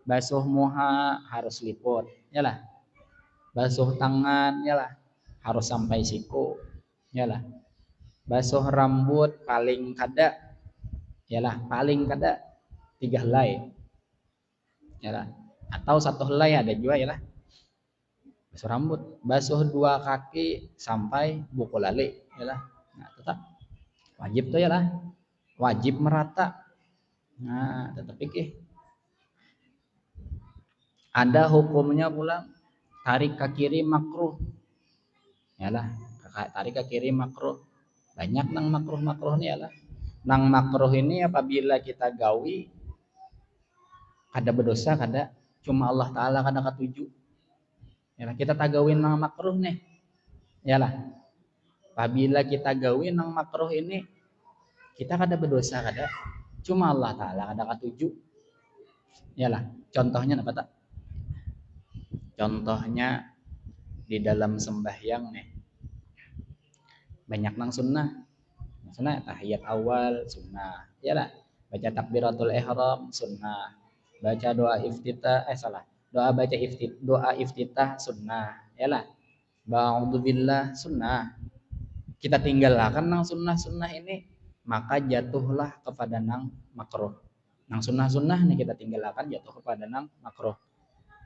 B: Basuh muha harus liput, yalah. Basuh tangan, yalah. Harus sampai siku, yalah. Basuh rambut paling kada, yalah, paling kada 3 helai, yalah. Atau 1 helai ada juga, yalah. Basuh rambut, basuh 2 kaki sampai buku lali, yalah. Nah, tetap wajib tuh, yalah. Wajib merata. Nah, tetap pikir. Ada hukumnya pula tarik ke kiri makruh, yalah. Tarik ke kiri makruh. Banyak nang makruh nih, yalah. Nang makruh ini apabila kita gawi kada berdosa, kada, cuma Allah Ta'ala kada katuju, yalah. Kita tagawin nang makruh nih, yalah. Apabila kita gawin nang makruh ini kita kada berdosa, kada, cuma Allah Ta'ala kada katuju, yalah. Contohnya apa tak? Contohnya di dalam sembahyang nih banyak nang sunnah tahiyat awal sunnah, yalah. Baca takbiratul ihram sunnah, baca doa iftitah doa iftitah sunnah, yalah. Ba'udzubillah sunnah. Kita tinggalkan nang sunnah ini, maka jatuhlah kepada nang makruh. Nang sunnah nih kita tinggalkan, jatuh kepada nang makruh.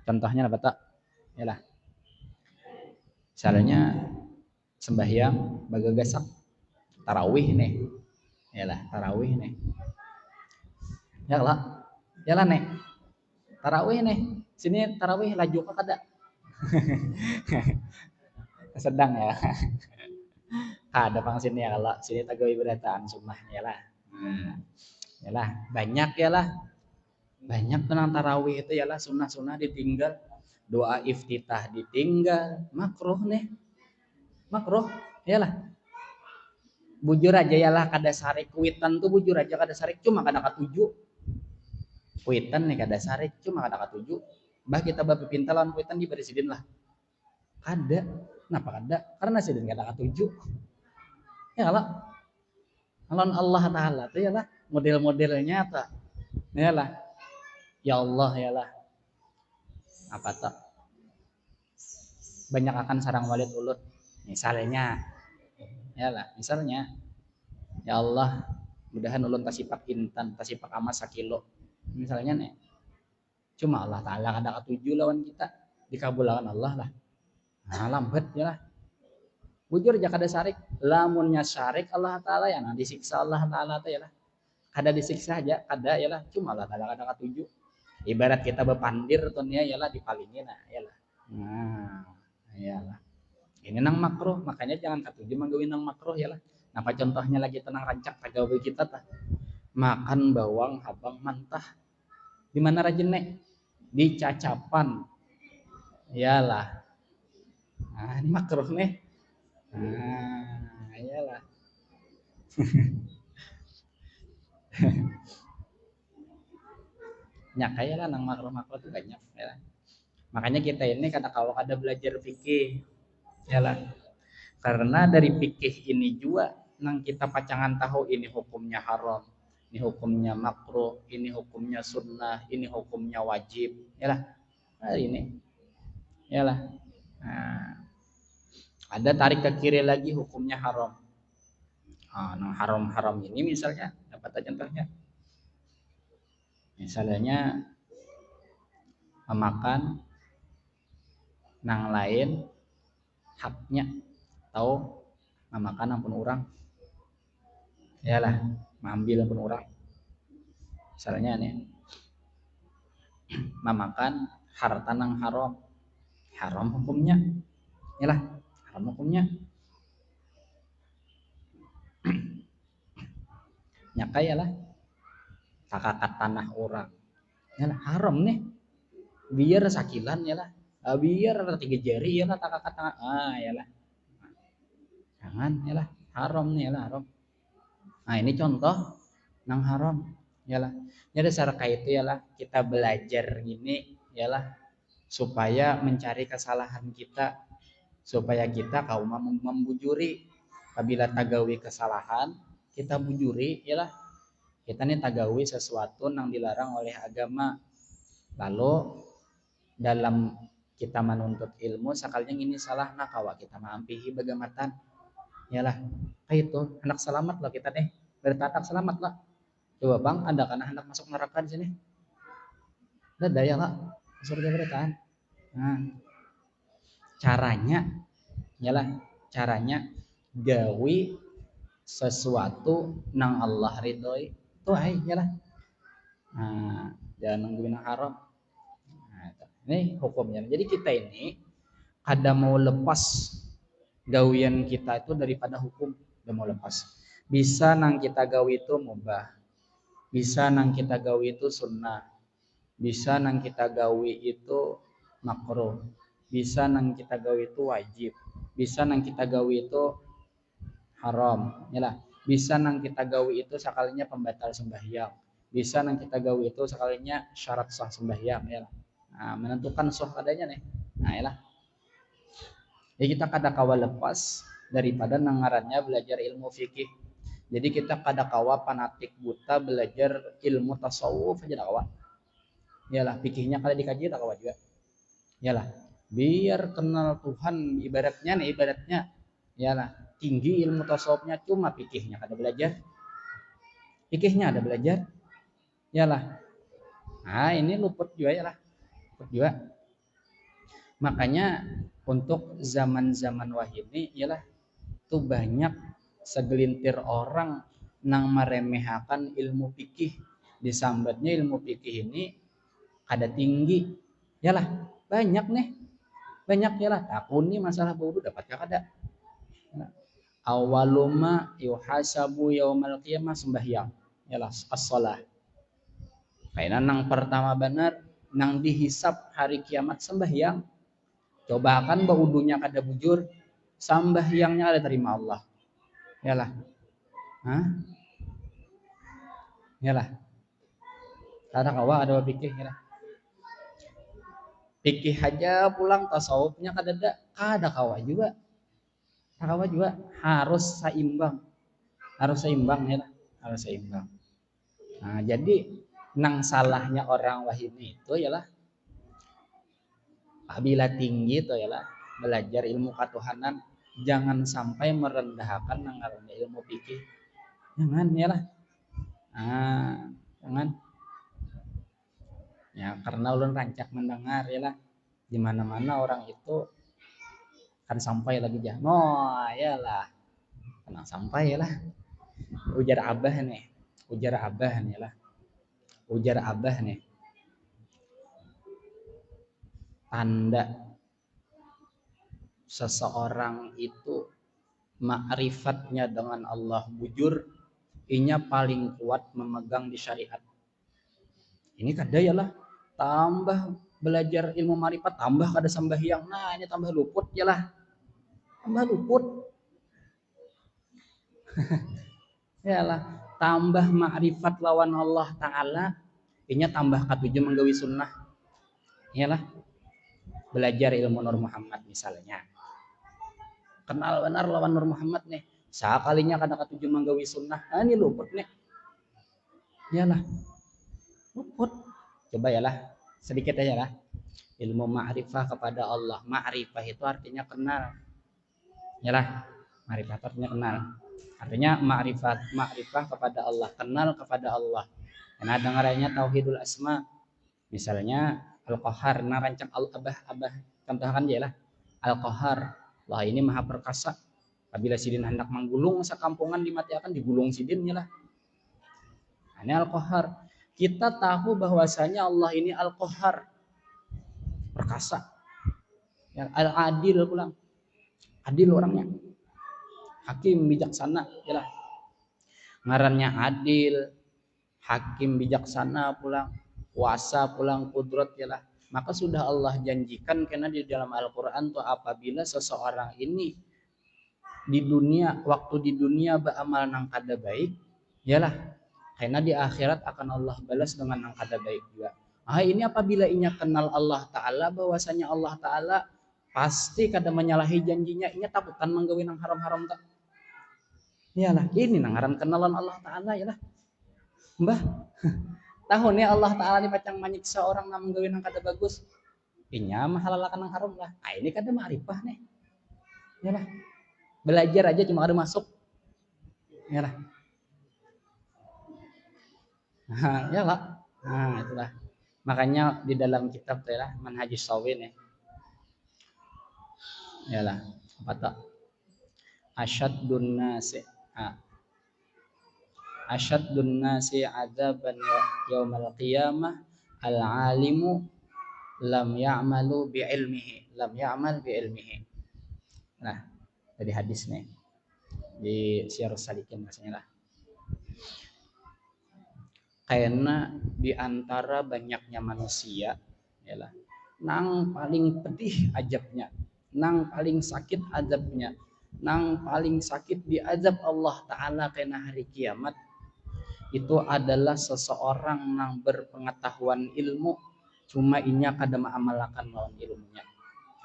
B: Contohnya apa tak? Yalah. Misalnya sembahyang bagagasak tarawih nih, yalah. Tarawih nih, yalah nih. Tarawih nih, sini tarawih laju apa kada? Sedang ya. Ada pang sini ya, kalau sini tagawi berataan sunnah, yalah. Yalah, banyak, yalah. Banyak tenang tarawih itu, yalah. Sunnah ditinggal, doa iftitah ditinggal, makruh nih, makruh, yalah. Bujur aja, yalah, kada sarik kuitan tuh, bujur aja kada sarik, cuma kada katuju. Kuitan nih kada sarik, cuma kada katuju. Bah kita bapipinta lawan kuitan di presiden lah, kada. Kenapa kada? Karena sidin kada katuju, yalah. Lawan Allah Ta'ala tuh, yalah, model-modelnya tak, yalah. Ya Allah, yalah. Apa tak? Banyak akan sarang walid ulut. Misalnya, yalah, misalnya, ya Allah, mudahan ulun tasipak intan, tasipak amas sakilo. Misalnya nih, cuma Allah Ta'ala kada katuju lawan kita, dikabulkan Allah lah. Nah, lambat, yalah. Bujur aja kada sarik, lamunnya sarik Allah Ta'ala ya, nah disiksa Allah Ta'ala tuh, yalah. Kada disiksa aja, kada, yalah. Cuma Allah Ta'ala kada katuju. Ibarat kita bepandir tuh ya, yalah, dipalingin, nah, yalah. Nah, yalah. Ini nang makruh, makanya jangan katuju manggawin nang makruh, yalah. Apa contohnya lagi tenang rancak tagawi kita tah? Makan bawang habang mentah. Di mana rajin nek? Di cacapan. Yalah. Nah, ini makruh nih. Nah, yalah. Nyakaya lah nang makruh-makruh itu banyak, yalah. Makanya kita ini kada belajar fikih, yalah. Karena dari fikih ini juga nang kita pacangan tahu ini hukumnya haram, ini hukumnya makruh, ini hukumnya sunnah, ini hukumnya wajib, yalah. Nah, ini, yalah. Nah, ada tarik ke kiri lagi hukumnya haram. Nah, haram ini misalnya dapat contohnya. Misalnya memakan nang lain haknya, atau memakan ampun orang, yalah, mengambil ampun orang. Misalnya nih, memakan harta nang haram, haram hukumnya, yalah, haram hukumnya. Nyaka yalah, takakat tanah orang, yalah haram nih, biar sakilan yalah, biar 3 jari yalah takakat tanah, yalah, jangan yalah, haram nih yalah haram. Nah ini contoh nang haram, yalah. Jadi secara itu yalah kita belajar gini, yalah supaya mencari kesalahan kita, supaya kita kaum membujuri. Apabila tagawi kesalahan kita bujuri, yalah kita nih tagawi sesuatu yang dilarang oleh agama. Lalu dalam kita menuntut ilmu sekalinya ini salah, nah kawa kita mampihi bagamatan, yalah kayak itu anak selamat lah kita deh, bertatak selamat lah. Coba bang, ada kan anak masuk neraka di sini? Ada daya lah, surga bertahan. Nah, caranya, yalah caranya gawi sesuatu nang Allah ridhoi, itu yalah. Nah, jangan nungguin haram. Nah, ini hukumnya. Jadi kita ini ada mau lepas gawian kita itu daripada hukum, udah mau lepas. Bisa nang kita gawi itu mubah, bisa nang kita gawi itu sunnah, bisa nang kita gawi itu makruh, bisa nang kita gawi itu wajib, bisa nang kita gawi itu haram, yalah. Bisa nang kita gawi itu sekalinya pembatal sembahyang, bisa nang kita gawi itu sekalinya syarat sah sembahyang, yalah. Nah, menentukan sah adanya nih. Nah, yalah. Jadi kita kada kawa lepas daripada nangarannya belajar ilmu fikih. Jadi kita kada kawa fanatik buta belajar ilmu tasawuf aja kawa. Yalah, fikihnya kada dikaji tak kawa juga. Yalah, biar kenal Tuhan ibaratnya nih, ibaratnya yalah tinggi ilmu tasawufnya, cuma fikihnya kada belajar. Fikihnya ada belajar. Yalah. Nah, ini luput juga yalah. Luput juga. Makanya untuk zaman-zaman wahini ialah tuh banyak segelintir orang nang meremehkan ilmu fikih, disambatnya ilmu fikih ini kada tinggi, yalah banyak nih, banyak yalah takuni masalah wudu dapat kada. Awaluma yuhasabu yaumal qiyamah sembahyang, yalah as-shalah. Karena nang pertama benar nang dihisap hari kiamat sembahyang. Coba kan baudunya kada bujur, sambahyangnya ada terima Allah. Yalah. Hah? Yalah. Kada kawa ada fikih yalah. Fikih aja pulang tasawufnya kada kawa juga. Kada kawa juga, harus seimbang. Harus seimbang yalah, harus seimbang. Nah, jadi nang salahnya orang wahini itu yalah apabila tinggi itu yalah belajar ilmu ketuhanan, jangan sampai merendahkan nangarannya ilmu fikih. Jangan yalah. Jangan. Ya karena ulun rancak mendengar yalah di mana-mana orang itu kan sampai lagi jah. Yalah. Tenang sampai yalah. Ujar abah nih. Yalah. Ujar abah nih. Tanda seseorang itu ma'rifatnya dengan Allah bujur, inya paling kuat memegang di syariat. Ini kada yalah tambah belajar ilmu ma'rifat tambah kada sembahyang. Nah, ini tambah luput yalah. Tambah luput. Yalah, tambah ma'rifat lawan Allah taala, inya tambah katuju menggawi sunnah. Yalah. Belajar ilmu Nur Muhammad misalnya. Kenal benar lawan Nur Muhammad nih. Sakalinya kada katuju menggawi sunnah. Ini luput nih. Yalah. Luput. Coba yalah, sedikit aja lah. Ilmu ma'rifah kepada Allah. Ma'rifah itu artinya kenal. Yalah, ma'rifah itu artinya kenal. Artinya ma'rifah kepada Allah, kenal kepada Allah. Karena dengarannya tauhidul asma. Misalnya Al-Qahar, nah rancang Al-Abah contohkan dia lah Al-Qahar, wah ini maha perkasa. Apabila sidin hendak menggulung sekampungan dimatiakan, digulung sidinnya lah. Ini Al-Qahar. kita tahu bahwasanya Allah ini Al-Qahhar, perkasa, yang Al-Adil pulang, adil orangnya, hakim bijaksana, ya lah. Ngarannya adil, hakim bijaksana pulang, kuasa pulang, kudrat ya lah. Maka sudah Allah janjikan karena di dalam Al-Qur'an tuh apabila seseorang ini di dunia, waktu di dunia beramal nang kada baik, yalah, karena di akhirat akan Allah balas dengan nang kada baik juga. Ini apabila inya kenal Allah Ta'ala, bahwasanya Allah Ta'ala pasti kada menyalahi janjinya, inya takutan menggawe nang haram-haram tak. Yalah, ini nang ngaran kenalan Allah Ta'ala yalah. Mbah, tahu nih Allah Ta'ala ini pacang menyiksa orang nang menggawe nang kada bagus. Inya mahalalakan nang haram lah. Ini kada ma'rifah nih. Yalah. Belajar aja cuma ada masuk. Yalah. Yalah. Itulah. Makanya di dalam kitab itulah Manhajus Shawin ya. Yalah. Apa tak? Asyaddun nasi. Asyaddun nasi adzaban yaumal qiyamah al-alimu lam ya'malu bi'ilmihi. Lam ya'mal bi'ilmihi. Nah, dari hadis nih. Di Syiarus Salikin maksudnya lah. Karena di antara banyaknya manusia yalah, nang paling pedih azabnya, nang paling sakit azabnya, nang paling sakit diazab Allah Ta'ala kena hari kiamat, itu adalah seseorang nang berpengetahuan ilmu cuma inya kada ma'amalakan lawan ilmunya.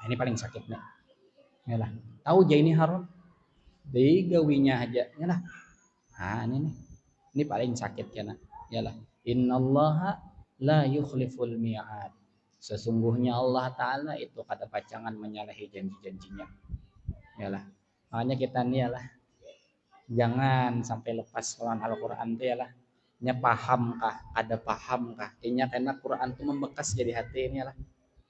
B: Ini paling sakitnya yalah. Tahu aja ini haram digawinya aja yalah. Ini paling sakit kana yalah. Innallaha la yukhliful mi'ad. Sesungguhnya Allah Ta'ala itu kada pacangan menyalahi janji-janjinya yalah. Makanya kita nih yalah, jangan sampai lepas lawan Al-Quran itu yalah. Nya paham kah, ada paham kah, inya karena Quran itu membekas jadi hati ini yalah.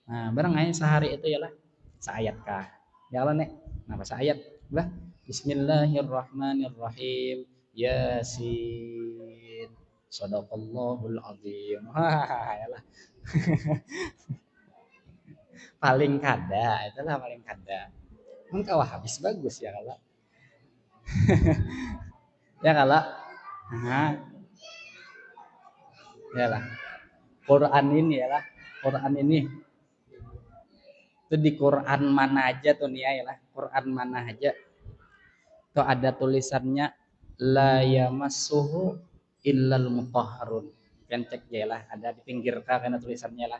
B: Nah barang aja sehari itu yalah seayat kah yalah nek. Nah pas ayat bah Bismillahirrahmanirrahim Yasin Shadaqallahul azim. Yalah. Paling kada, itulah paling kada. Engkau habis bagus ya kalau. Ya kalau. Yalah. Quran ini yalah. Quran ini. Itu di Quran mana aja tuh nih yalah. Quran mana aja. Tuh ada tulisannya la yamassuhu illal mutahharun. Kan cek yalah, ada di pinggir karena tulisannya lah.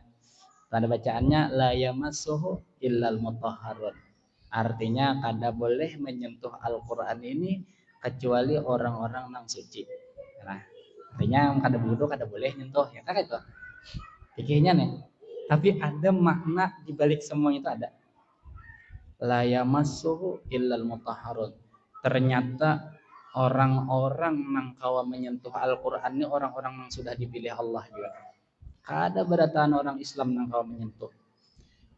B: Tanda bacaannya la yamassuhu illal mutahharun. Artinya kada boleh menyentuh Al-Qur'an ini kecuali orang-orang nang suci. Nah, artinya kada wudu kada boleh nyentuh ya kan itu. Pikirnya nih. Tapi ada makna di balik semuanya itu ada. La yamassuhu illal mutahharun. Ternyata orang-orang nang kawa menyentuh Al-Qur'an ini orang-orang yang sudah dipilih Allah juga. Kada berataan orang Islam nang kawa menyentuh.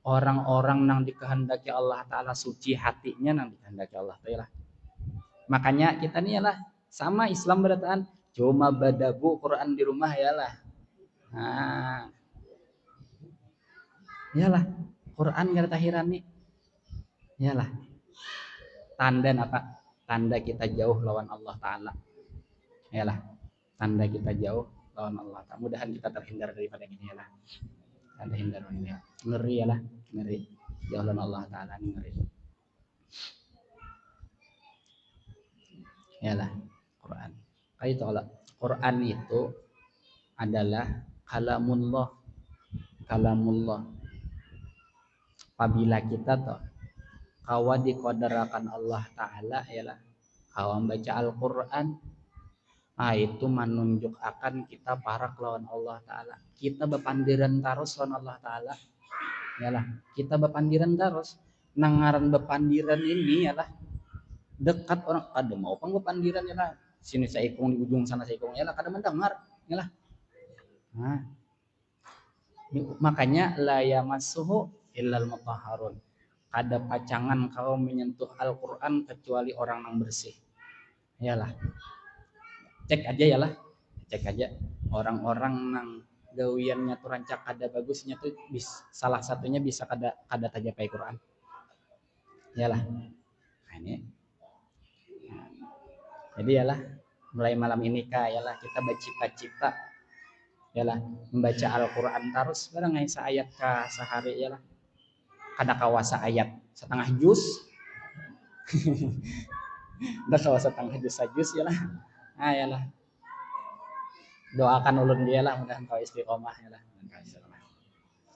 B: Orang-orang nang dikehendaki Allah Ta'ala suci hatinya nang dikehendaki Allah Ta'ala. Makanya kita nih yalah sama Islam berataan cuma badabu Quran di rumah yalah. Nah, yalah Quran kada tahiran nih. Yalah. Tanda apa? Tanda kita jauh lawan Allah Ta'ala. Yalah. Tanda kita jauh lawan Allah Ta'ala. Mudahan kita terhindar daripada ini yalah. Terhindar ini ya. Ngeri yalah, ngeri. Jauh lawan Allah Ta'ala ngeri. Yalah, Quran. Itu Allah. Quran itu adalah kalamullah. Kalamullah. Apabila kita tuh kawa dikoderakan Allah Ta'ala yalah, kawa baca Al-Quran, itu menunjuk akan kita parak lawan Allah Ta'ala. Kita bepandiran terus lawan Allah Ta'ala yalah. Kita bepandiran terus. Nangaran bepandiran ini yalah dekat orang kada mau pang bepandiran yalah. Sini saikung di ujung sana saikung yalah kada mendengar yalah. Nah, makanya la yamassuhu illal mutahharun. Ada pacangan kau menyentuh Al-Quran kecuali orang yang bersih. Yalah. Cek aja yalah. Cek aja. orang-orang nang gawiannya tuh rancak kada bagusnya tuh salah satunya bisa kada tajapai Quran. Yalah. Nah, ini. Jadi yalah mulai malam ini yalah kita bercita-cita yalah membaca Al-Qur'an terus barang ngai ayat ka sehari yalah. Kada kawasa ayat setengah juz. Dah kawasa setengah juz yalah. Ah yalah. Doakan ulun dia lah mudah kau istiqomah yalah.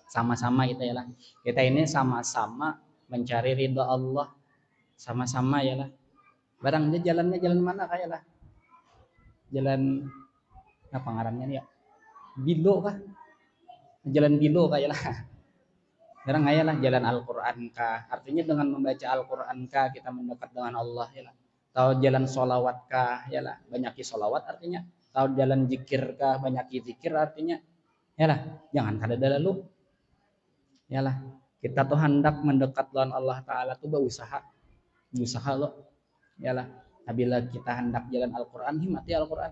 B: Sama-sama kita yalah. Kita ini sama-sama mencari ridha Allah. Sama-sama yalah. Barangnya jalannya jalan mana kayalah? Jalan apa ngarannya nih ya? Bilo kah? Jalan bilo kayalah. Barang ayalah jalan Al-Qur'an kah? Artinya dengan membaca Al-Qur'an kah kita mendekat dengan Allah yalah. Tahu jalan solawat kah yalah, banyaki solawat artinya. Tahu jalan zikir kah, banyaki zikir artinya. Yalah, jangan kada lalu. Yalah, kita tuh hendak mendekat dengan Allah Ta'ala tuh berusaha loh. Yalah, apabila kita hendak jalan Al-Qur'an, himati Al-Qur'an.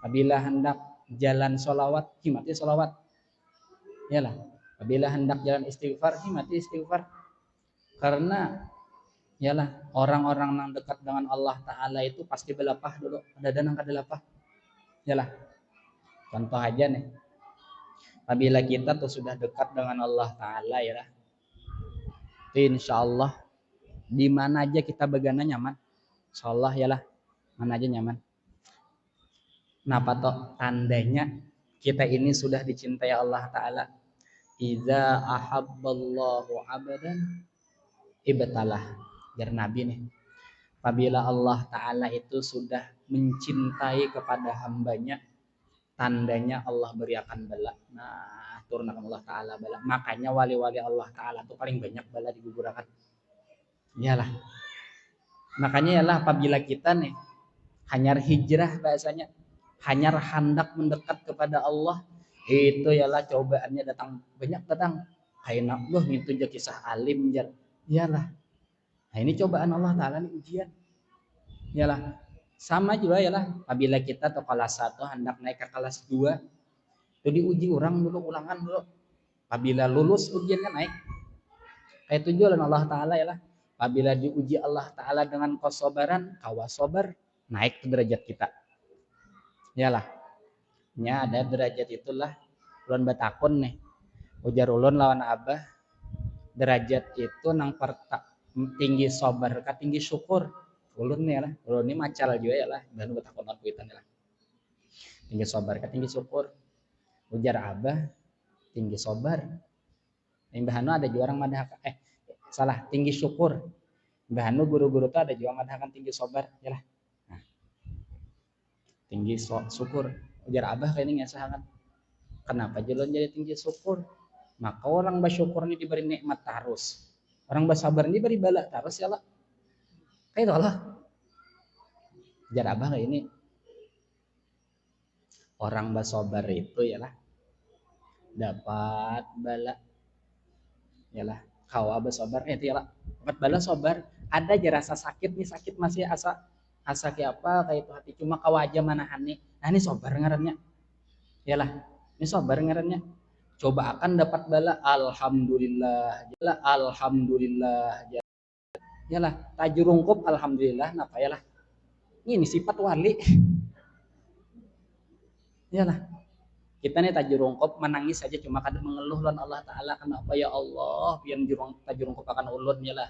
B: Apabila hendak jalan solawat, himati solawat. Yalah, apabila hendak jalan istighfar, himati istighfar. Karena yalah, orang-orang yang dekat dengan Allah Ta'ala itu pasti belapah dulu. Ada yang kada lapah. Yalah, contoh aja nih. Apabila kita tuh sudah dekat dengan Allah Ta'ala yalah, insya Allah di mana aja kita begana nyaman. Insyaallah yalah, mana aja nyaman. Kenapa toh? Tandanya kita ini sudah dicintai Allah Ta'ala. Iza ahabballahu abadan ibtalah. Jar Nabi nih. Apabila Allah Ta'ala itu sudah mencintai kepada hambanya, tandanya Allah beri akan bala. Nah, turun Allah Ta'ala bala. Makanya wali-wali Allah Ta'ala itu paling banyak bala digugurakan. Iyalah. Makanya yalah apabila kita nih hanyar hijrah bahasanya, hanyar hendak mendekat kepada Allah, itu yalah cobaannya banyak datang. Kayak loh gitu aja kisah alim jar. Iyalah. Nah ini cobaan Allah Ta'ala nih ujian. Iyalah. Sama juga yalah apabila kita tuh kelas 1 hendak naik ke kelas 2, itu diuji orang dulu, ulangan dulu. Apabila lulus ujiannya naik. Kayak tujuan Allah Ta'ala yalah. Apabila diuji Allah Ta'ala dengan kesabaran, kawasobar, naik ke derajat kita. Yalah. Nya ada derajat itulah. Ulun batakun nih. Ujar ulun lawan abah. Derajat itu nang tinggi sabar ka tinggi syukur. Ulun nih lah. Ulun ini macal juga ya lah. Dan batakun aku itu lah. Tinggi sabar ka tinggi syukur. Ujar abah. Tinggi sabar. Mbah Hanu ada juga orang madahkan tinggi syukur. Mbah Hanu guru-guru tuh ada juga madahkan tinggi sabar yalah. Nah. Tinggi syukur. Ujar abah kayak ini ngesahangan. Kenapa jalan jadi tinggi syukur? Maka orang bersyukur ini diberi nikmat terus. Orang bersabar ini diberi bala terus yalah. Kayak itulah. Ujar abah kayak ini. Orang bersabar itu yalah dapat bala yalah kawa bersabar itu yalah dapat bala sabar. Ada aja rasa sakit nih, sakit masih asa kayak apa kayak itu hati cuma kawa aja manahan nih. Nah ini sabar ngarannya yalah, ini sabar ngarannya. Coba akan dapat bala alhamdulillah yalah, alhamdulillah yalah tajurungkup alhamdulillah napa yalah ini sifat wali yalah. Kita nih tajurungkop menangis saja cuma kadang mengeluh lan Allah Ta'ala, kenapa ya Allah pian tajurungkop akan ulun yalah.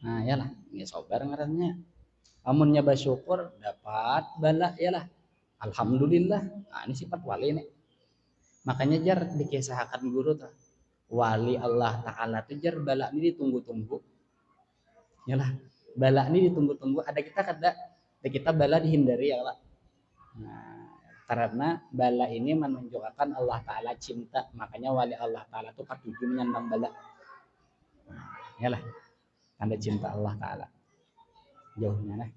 B: Nah yalah ini sabar ngarannya. Amunnya bersyukur dapat bala yalah alhamdulillah. Nah ini sifat wali nih. Makanya jar dikisahkan guru tuh wali Allah Ta'ala tuh jar bala ini ditunggu-tunggu yalah, bala ini ditunggu-tunggu. Ada kita bala dihindari ya Allah. Nah karena bala ini menunjukkan Allah Ta'ala cinta. Makanya wali Allah Ta'ala itu katuju menyandang bala. Yalah. Tanda cinta Allah Ta'ala. Jauhnya lah.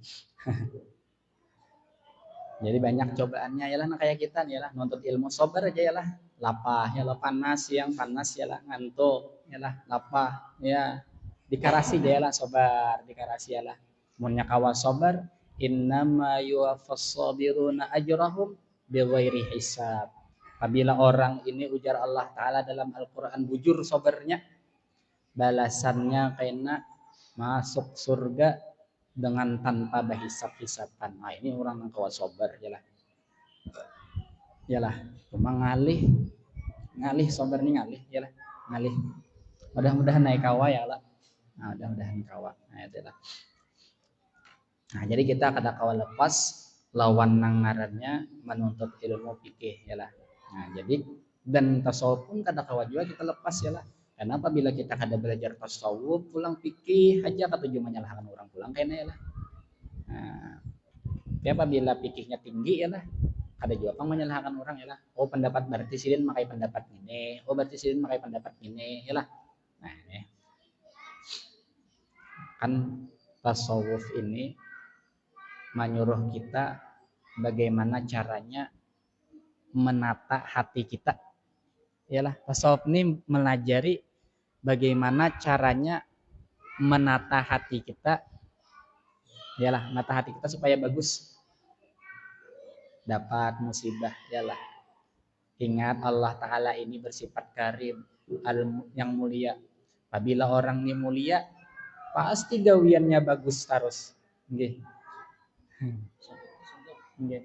B: Jadi banyak cobaannya yalah. Nah kayak kita nih yalah. Nuntut ilmu sabar aja yalah. Lapah yalah. Panas siang panas yalah. Ngantuk yalah. Lapah ya. Dikarasi aja yalah sabar. Dikarasi yalah. Munnya kawa sabar. Innama yuwaffas sabiruna ajrahum bighairi hisab. Apabila orang ini ujar Allah Ta'ala dalam Al-Quran bujur sabarnya, balasannya kena masuk surga dengan tanpa berhisab-hisaban. Nah, ini orang yang kawa sabar yalah. Yalah, cuma ngalih sabar nih ngalih yalah, ngalih. Mudah-mudahan naik kawa ya lah. Nah, mudah-mudahan kawa. Nah, itu lah. Nah, jadi kita kada kawa lepas lawan nangarannya menuntut ilmu fikih yalah. Nah, jadi dan tasawuf pun kada kawa juga kita lepas yalah. Karena apabila kita kada belajar tasawuf, pulang fikih aja kata cuma menyalahkan orang pulang kayaknya yalah. Nah, tapi apabila fikihnya tinggi yalah, kada juga kan menyalahkan orang yalah. Oh, pendapat berarti sidin makai pendapat ini. Oh, berarti sidin makai pendapat ini yalah. Nah, ini kan tasawuf ini menyuruh kita bagaimana caranya menata hati kita. Yalah, tasawuf ini melajari bagaimana caranya menata hati kita. Yalah, menata hati kita supaya bagus. Dapat musibah, yalah. Ingat Allah Ta'ala ini bersifat karim, yang mulia. Apabila orang ini mulia, pasti gawiannya bagus terus. Nggih. Nggih.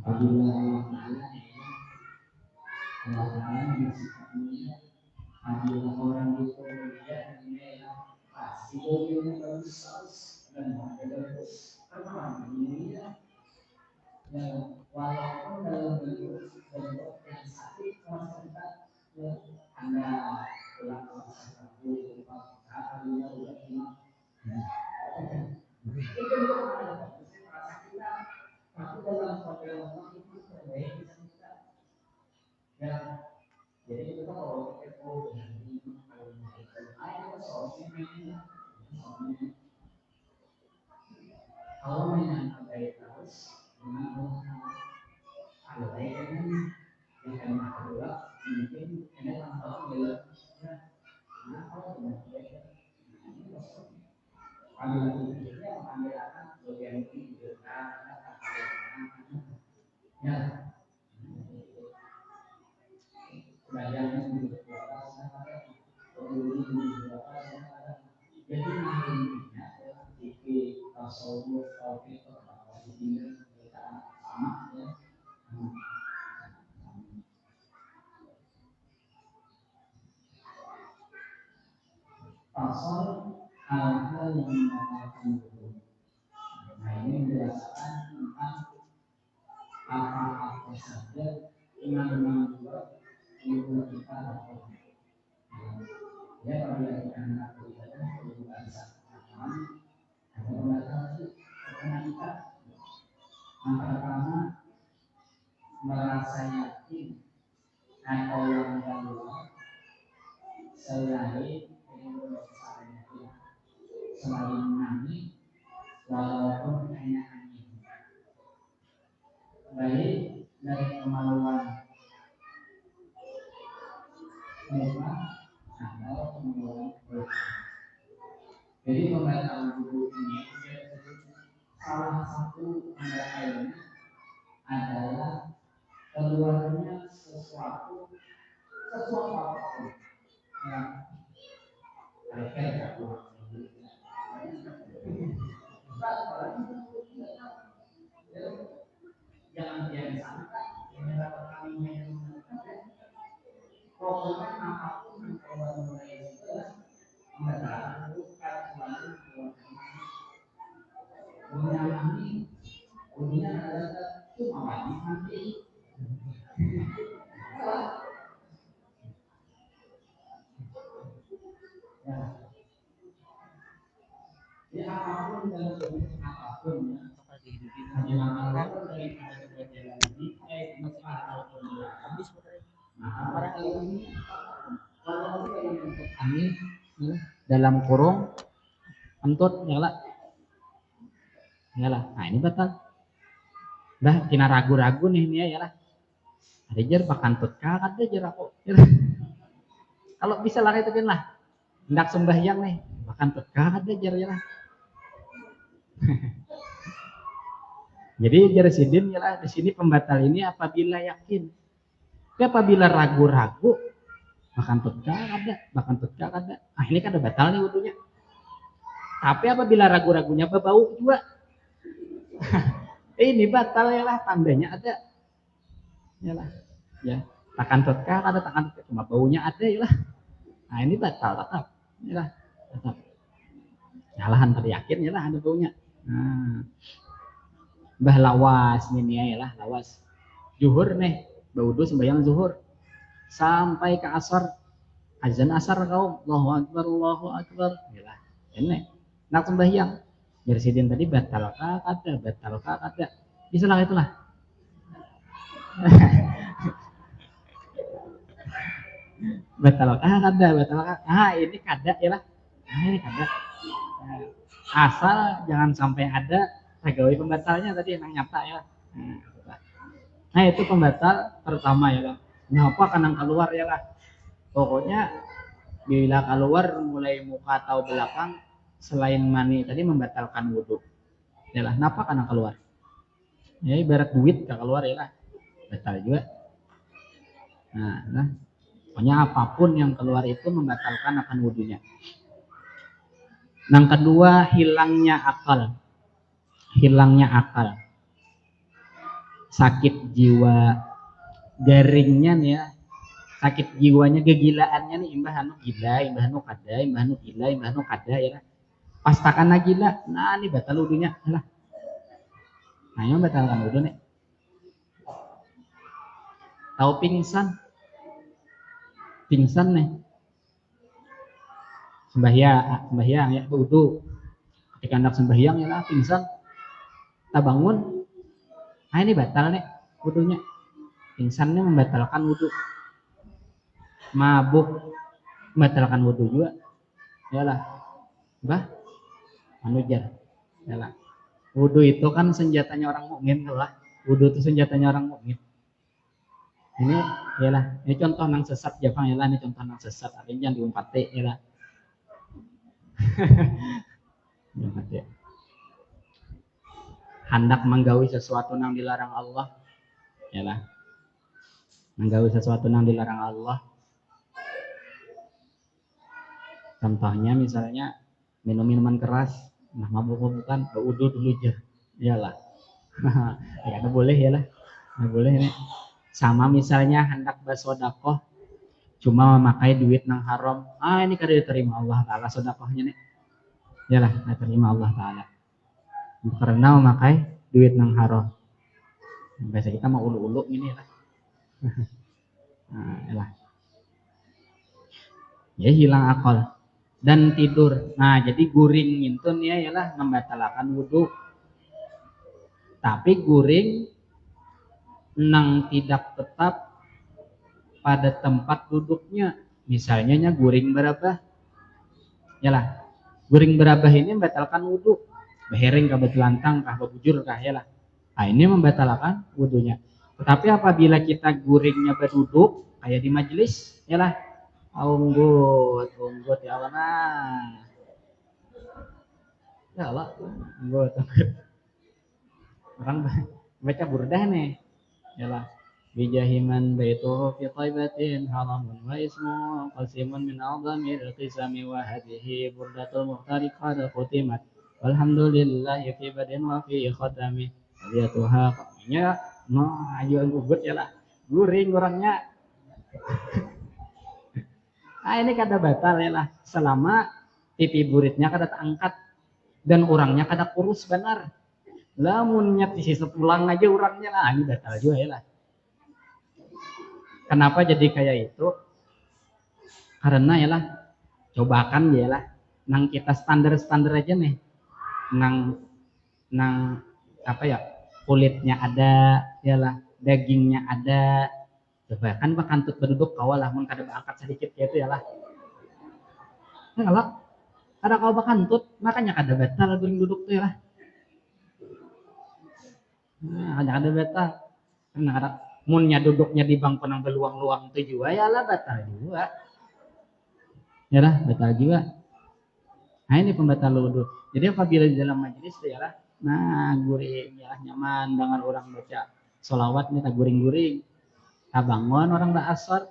B: Apabila Allah Ta'ala bersifat mulia, apabila orang itu mulia, pasti gawiannya bagus terus dan bagus. Karena mulia, walaupun dalam bentuk yang sakit, Anda pulang satu apabila udah imam itu ada kita tapi dalam perjalanan itu terbaik kita ya jadi kita kalau kita kalau menyangka baik terus ada baiknya yang kedua mungkin ini tanpa bela kalau tidak baik ambil pikirnya ambil akan bagian ini ya bayangan di jadi intinya fikih tasawuf tauhid di sini kita sama ya pasal hal-hal yang membatalkan wudu. Nah, ini menjelaskan tentang apa-apa saja yang membuat wudu kita batal. Ya, apabila kita hendak beribadah, wudu bisa batal. Ada pembatal karena kita yang pertama merasa yakin atau yang kedua selain menangis walaupun hanya angin baik dari kemaluan muka atau kemaluan perut. Jadi pembatalan wudu ini salah satu tanda lainnya adalah keluarnya sesuatu apapun yang jangan disangka mendapat kami pokoknya apapun yang keluar dari itu adalah bukan selalu dunia kami dunia adalah cuma wajib nanti ya apapun dalam bentuk apapun angin dalam kurung entut nyala nah ini batal dah kena ragu-ragu nih ya lah ada jar pakantut kakak ada jar aku kalau bisa lah itu kan lah hendak sembahyang nih pakantut kakak ada jar ya lah Jadi Jarsidin ialah di sini pembatal ini apabila yakin. Tapi apabila ragu-ragu, makan tutkal ada. Ah ini kan ada batal nih wudunya. Tapi apabila ragu-ragunya bau juga, ini batal ya lah, tandanya ada. Ya lah, ya. Takan tutkal ada, takan tutkal cuma baunya ada ya lah. Nah ini batal tetap, ya lah, tetap. Nyalahan tadi yakin ya lah ada baunya. Nah, bah lawas ini ya lah, lawas. Zuhur nih, baudu sembahyang zuhur sampai ke asar, azan asar kaum, Allahu akbar, ya lah. Ini nak sembahyang. Jarsidin tadi batal kata. Itulah. batal kata. Ah ini kada ya lah. Ah ini kada. Asal jangan sampai ada pegawai pembatalnya tadi yang nyata ya. Nah itu pembatal pertama ya lah. Ngapa kanang keluar ya lah. Pokoknya bila keluar mulai muka atau belakang selain mani tadi membatalkan wudhu. Ya lah, kenapa kanang keluar? Ya ibarat duit keluar ya lah, batal juga. Nah, pokoknya apapun yang keluar itu membatalkan akan wudhunya. Yang kedua hilangnya akal, sakit jiwa, garingnya nih ya, sakit jiwanya, kegilaannya nih, imbah anu gila, imbah anu kada ya lah. Pas takana gila, nah ini batal wudhunya lah. Nah ini batalkan wudhu nih. Tahu pingsan nih, sembahyang ya, wudhu. Ketika hendak sembahyang ya lah pingsan, tak bangun, nah ini batal nih wudhunya. Pingsannya membatalkan wudhu. Mabuk membatalkan wudhu juga. Yalah, bah, manujar. Yalah. Wudhu itu kan senjatanya orang mukmin lah. Wudhu itu senjatanya orang mukmin. Ini yalah, ini contoh nang sesat Jepang yalah, ini contoh nang sesat. Artinya jangan diumpati yalah. Hendak menggawi sesuatu nang dilarang Allah, yalah. Menggawi sesuatu nang dilarang Allah. Contohnya misalnya minum minuman keras, nah mabuk-mabukan, berwudu dulu aja, iyalah. Ya nggak boleh ya lah, nggak boleh ini. Sama misalnya hendak bersedekah, cuma memakai duit nang haram, ini kada diterima Allah Taala sedekahnya nih, iyalah nggak terima Allah Taala, karena memakai duit nang haram. Biasa kita mau ulu-ulu ini lah. Nah, iyalah. Ya hilang akal dan tidur. Nah, jadi guring ngintun ya ialah membatalkan wudhu. Tapi guring nang tidak tetap pada tempat duduknya. Misalnya guring berabah. Yalah. Guring berabah ini membatalkan wudhu. Behering kah betelantang kah bebujur kah yalah. Nah, ini membatalkan wudhunya. Tetapi apabila kita guringnya berduduk kayak di majelis, yalah. Unggut ya Allah nah. Ya Allah, unggut. Orang baca burdah nih. Yalah. Bijahiman baituhu fi taibatin haramun wa ismu qasimun min a'zamil qisami wa hadhihi burdatul muhtari qad khutimat. Walhamdulillahi fi badin wa fi khatami. Aliyatuha qamnya ayo unggut yalah. Guring orangnya. Ini kada batal ya lah selama pipi buritnya kada terangkat dan orangnya kada kurus benar. Lamunnya sisa tulang aja orangnya lah, ini batal juga ya lah. Kenapa jadi kayak itu? Karena ya lah, cobakan ya lah, nang kita standar aja nih, nang apa ya, kulitnya ada, ya lah, dagingnya ada. Coba kan bakantut berduduk kawal lah, mun kada angkat sedikit gitu ya lah. Kalau ada kau bakantut, makanya kada batal guring duduk tuh ya lah. Nah, kada batal. Karena kada munnya duduknya di bangku nang beluang-luang itu juga ya lah batal juga. Ya lah, batal juga. Nah ini pembatal wudhu. Jadi apabila di dalam majelis ya, nah guring ya nyaman dengan orang baca sholawat nih tak guring-guring, tak bangun orang tak asar,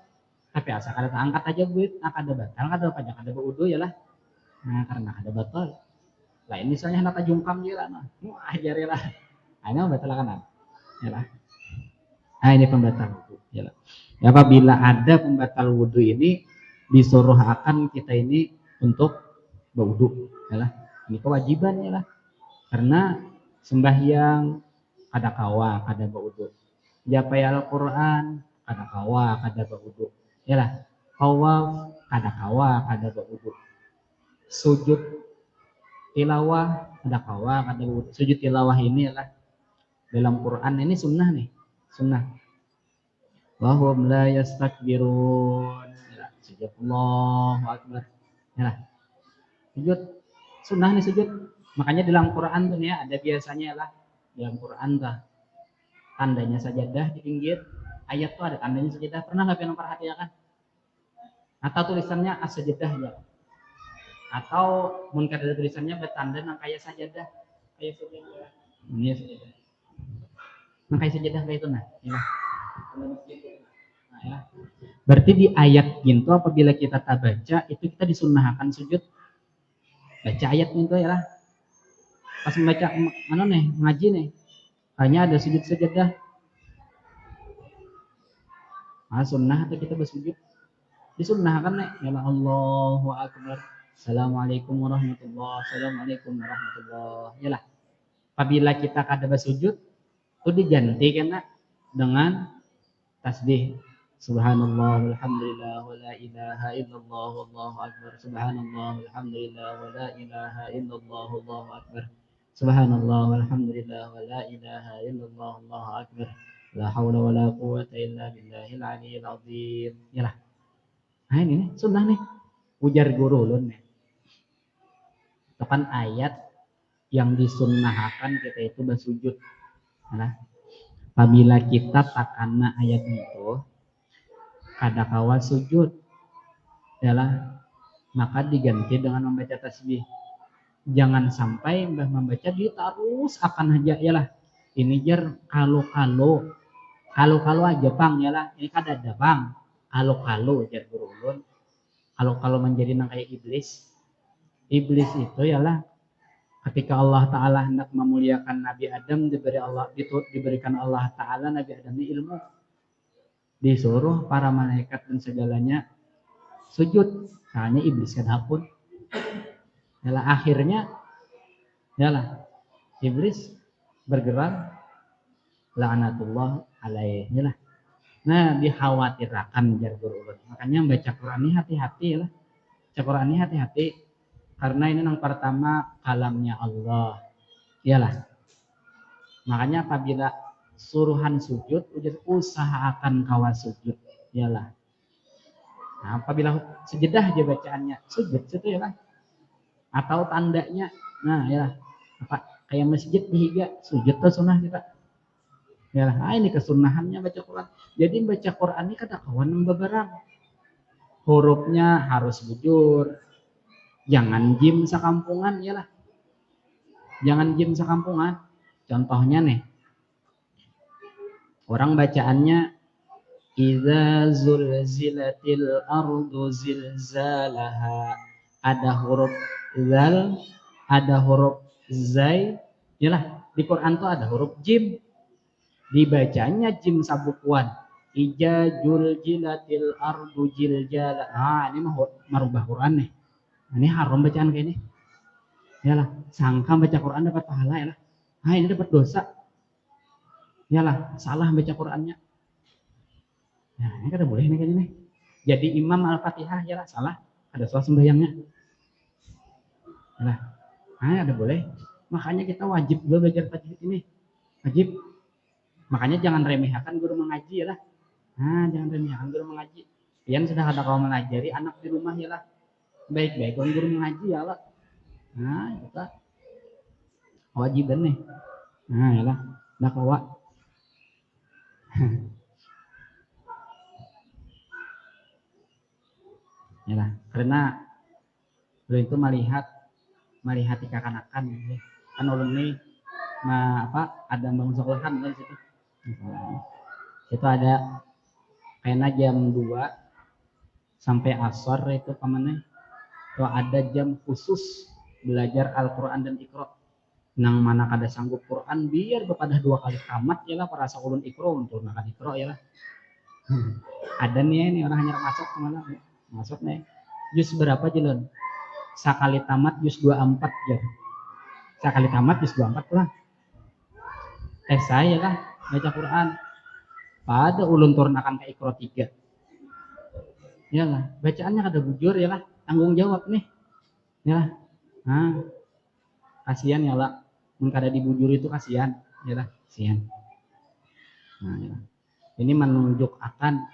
B: tapi asal kada angkat aja buit, nah kada batal kada pajak kada wudhu ya lah. Nah karena kada batal. Lain misalnya hendak jungkam dia lah, nah ajar ya lah. Hanya batal kan ya lah. Nah ini pembatal wudhu ya lah. Ya, apabila ada pembatal wudhu ini disuruh akan kita ini untuk berwudhu ya lah. Ini kewajibannya lah. Karena sembahyang kada kawa kada berwudhu. Japai Al-Quran kada kawa kada berwudhu. Ya lah. Tawaf kada kawa kada berwudhu. Sujud tilawah kada kawa kada berwudhu. Sujud tilawah ini adalah dalam Quran ini sunnah nih. Sunnah. Wahum la yastakbirun. Ya, sujud Allahu Akbar. Ya lah. Sujud sunnah nih sujud. Makanya dalam Quran tuh ya ada biasanya lah dalam Quran tuh tandanya sajadah di pinggir ayat tuh ada tandanya sajadah. Pernah nggak pernah perhatikan? Atau tulisannya as-sajadah ya? Atau mungkin ada tulisannya bertanda nang kayak sajadah, kayak sajadah. Ini sajadah. Nang kayak sajadah kayak itu nah. Ya. Nah, ya. Berarti di ayat itu apabila kita tak baca itu kita disunnahkan sujud. Baca ayat itu ya lah. Pas membaca mana nih ngaji nih hanya ada sujud sajadah. Nah, sunnah atau kita bersujud disunnahkan nih ya Allahu Akbar. Assalamualaikum warahmatullahi Assalamualaikum warahmatullahi ya lah. Apabila kita kada bersujud itu diganti kena dengan tasbih subhanallah walhamdulillah wa la ilaha illallah wallahu akbar subhanallah walhamdulillah wa la ilaha illallah wallahu akbar subhanallah walhamdulillah wa la ilaha illallah wallahu akbar la haula wa la quwwata illa billahil aliyyil azim ya lah. Nah ini nih sunnah nih ujar guru ulun nih itu kan ayat yang disunnahkan kita itu bersujud nah apabila kita takana ayat itu kada kawa sujud adalah maka diganti dengan membaca tasbih. Jangan sampai membaca dia terus akan aja ya lah. Ini jar kalau aja bang ya lah. Ini kada ada bang. Kalau jar guru ulun. Kalau menjadi nang kayak iblis. Iblis itu ya lah ketika Allah Ta'ala hendak memuliakan Nabi Adam diberikan Allah Ta'ala Nabi Adam ini ilmu disuruh para malaikat dan segalanya sujud hanya iblis kan pun yalah akhirnya yalah iblis bergerak la'natullah alaihi lah. Nah dikhawatirkan jar guru makanya baca Quran ini hati-hati lah baca Quran ini hati-hati karena ini yang pertama kalamnya Allah iyalah makanya apabila suruhan sujud usahakan kawas sujud iyalah. Nah, apabila sejedah aja bacaannya sujud itu ya lah atau tandanya nah ya apa kayak masjid dihiga sujud tuh sunnah kita ya lah ini kesunahannya baca Quran jadi baca Quran ini kada kawan beberang hurufnya harus bujur jangan jim sakampungan ya lah jangan jim sakampungan contohnya nih orang bacaannya idza zulzilatil ardu zilzalaha ada huruf zal ada huruf zai yalah di Quran tuh ada huruf jim dibacanya jim sabukuan ija juljilatil ardu jiljala nah ini mah merubah Quran nih ini haram bacaan kayak ini yalah sangka baca Quran dapat pahala ya lah nah ini dapat dosa yalah salah baca Qurannya nah ini kada boleh nih kayaknya nih jadi imam al-fatihah yalah salah ada salah sembahyangnya yalah nah ada boleh makanya kita wajib juga belajar tajwid ini wajib makanya jangan remehkan guru mengaji ya lah nah jangan remehkan guru mengaji pian sudah ada kau mengajari anak di rumah ya lah baik-baik kalau guru mengaji ya lah nah kita kewajiban nih nah ya lah dah kawa ya lah karena beliau itu melihat
C: melihat kekanakan ya. Kan ulun nih ada bangun sekolahan kan situ. Itu ada kayaknya jam 2 sampai asar itu kemana? Itu ada jam khusus belajar Al-Quran dan Iqra. Nang mana kada sanggup Quran biar kepada 2 kali tamat ya lah perasa ulun Iqra untuk makan Iqra ya lah. Ada nih ini orang hanya masuk kemana? Masuk nih. Jus berapa jelon? Sekali tamat jus 24 ya. Sekali tamat jus 24 lah. Saya lah baca Quran. Pada ulun turun akan ke Iqra 3. Ya lah, bacaannya kada bujur ya lah, tanggung jawab nih. Ya lah. Nah, kasihan ya lah. Mun kada dibujur itu kasihan, ya lah, kasihan. Nah, ya lah. Ini menunjuk akan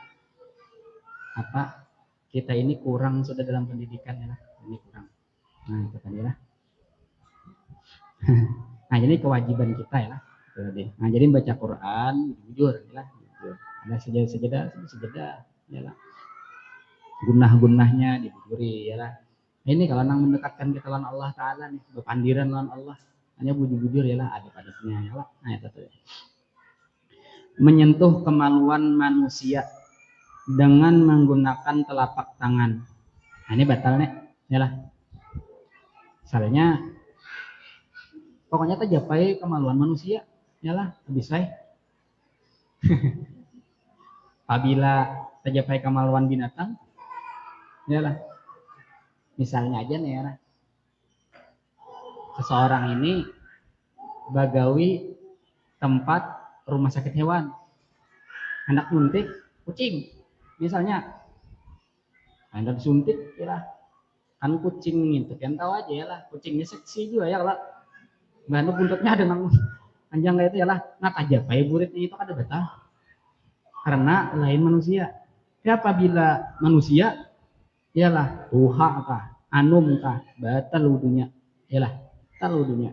C: kita ini kurang sudah dalam pendidikan ya lah. Ini kurang. Nah, itu kan ya lah. Nah, jadi kewajiban kita ya lah. Nah, jadi baca Quran jujur ya lah, jujur. Ada sejadah ya lah. Gunah-gunahnya dibujuri ya lah. Ini kalau nang mendekatkan kita lawan Allah Ta'ala nih, berpandiran lawan Allah, hanya bujur-bujur ya lah, adab-adabnya ya lah. Nah, itu tuh. Menyentuh kemaluan manusia dengan menggunakan telapak tangan. Nah, ini batal nih, ya lah. Soalnya pokoknya tercapai kemaluan manusia, ya lah, bisa. Apabila tercapai kemaluan binatang, ya lah. Misalnya aja nih ya, seseorang ini bagawi tempat rumah sakit hewan, hendak nyuntik kucing, misalnya hendak suntik ya lah, kan kucing itu kan tahu aja ya lah, kucingnya seksi juga ya lah, nggak buntutnya ada nang panjang kayak itu ya lah, nah tajapai buritnya itu kada batal karena lain manusia. Ya apabila manusia ialah tuha kah, anum kah, batal wudunya, ialah batal wudunya.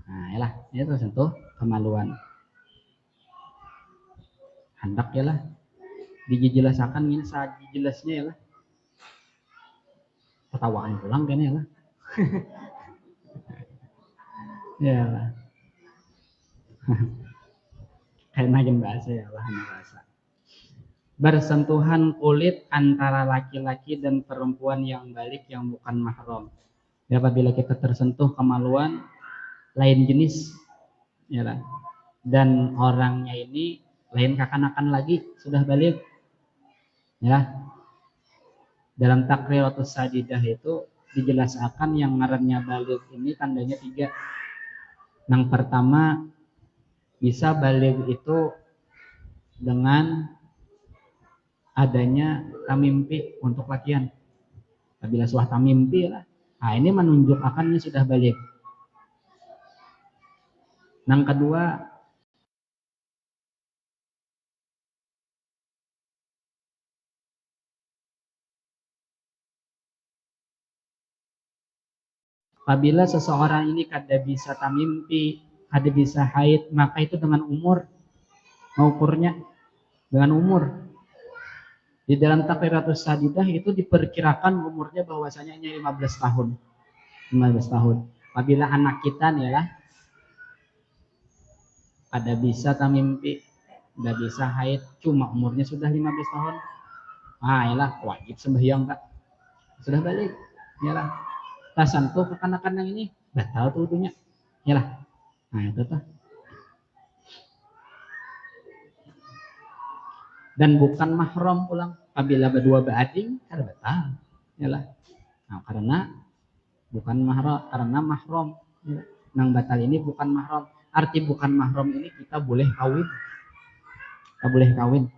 C: Nah, ialah itu sentuh kemaluan. Hendak ialah dijelaskan ini saat jelasnya ialah ketawaan pulang kan ialah. Ialah. Kayak nagin bahasa ya lah, bahasa. Bersentuhan kulit antara laki-laki dan perempuan yang balik yang bukan mahram. Ya, apabila kita tersentuh kemaluan lain jenis, ya lah. Dan orangnya ini lain kakanakan lagi sudah balik, ya. Dalam takriratus sadidah itu dijelaskan yang ngarannya balik ini tandanya 3. Yang pertama bisa balik itu dengan adanya tamimpi untuk lakian. Apabila suah tamimpi lah, nah ini menunjuk akannya sudah balik. Yang kedua apabila seseorang ini kada bisa tamimpi, kada bisa haid, maka itu dengan umur, mengukurnya dengan umur. Di dalam takriratus sadidah itu diperkirakan umurnya bahwasanya hanya 15 tahun. 15 tahun. Apabila anak kita nih lah ada bisa tamimpi, tidak bisa haid, cuma umurnya sudah 15 tahun. Ah, yalah wajib sembahyang Kak. Sudah balik. Yalah. Tasantuh kekanakan yang ini batal tuh wudunya. Yalah. Nah, itu tuh. Dan bukan mahram pulang. Apabila berdua beading, kada batal. Yalah. Nah, karena bukan mahram, karena mahram. Nang batal ini bukan mahram. Arti bukan mahram ini kita boleh kawin. Kita boleh kawin.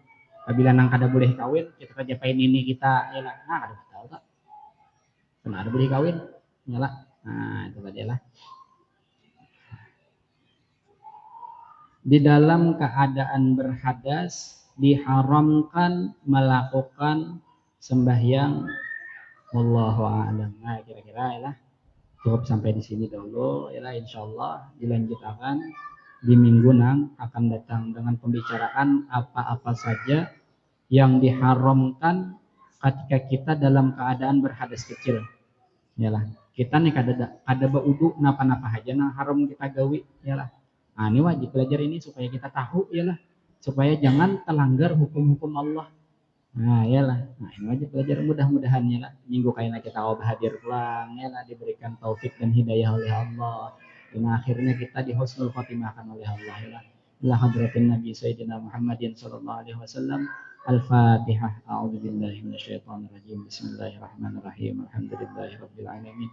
C: Apabila nang kada boleh kawin, kita kerjapain ini kita yalah. Nah, kada batal tak. Karena ada boleh kawin. Yalah. Nah, itu tadi lah. Di dalam keadaan berhadas diharamkan melakukan sembahyang, wallahu a'lam. Nah, kira-kira ya cukup sampai di sini dulu ya, insyaallah dilanjutkan di minggu nang akan datang dengan pembicaraan apa-apa saja yang diharamkan ketika kita dalam keadaan berhadas kecil. Yalah. kita nih kada baudu napa-napa aja nah haram kita gawi ya lah. Nah, ini wajib belajar ini supaya kita tahu ya lah, supaya jangan terlanggar hukum-hukum Allah. Nah, iyalah. Nah, ini wajib belajar mudah-mudahan ya lah. Minggu kayaknya kita hadir pulang ya lah, diberikan taufik dan hidayah oleh Allah. Dan akhirnya kita di husnul khotimahkan oleh Allah ya lah. Ila hadratin Nabi Sayyidina Muhammadin sallallahu alaihi wasallam. Al-Fatihah. A'udzubillahi minasyaitonir rajim. Bismillahirrahmanirrahim. Alhamdulillahirabbil alamin.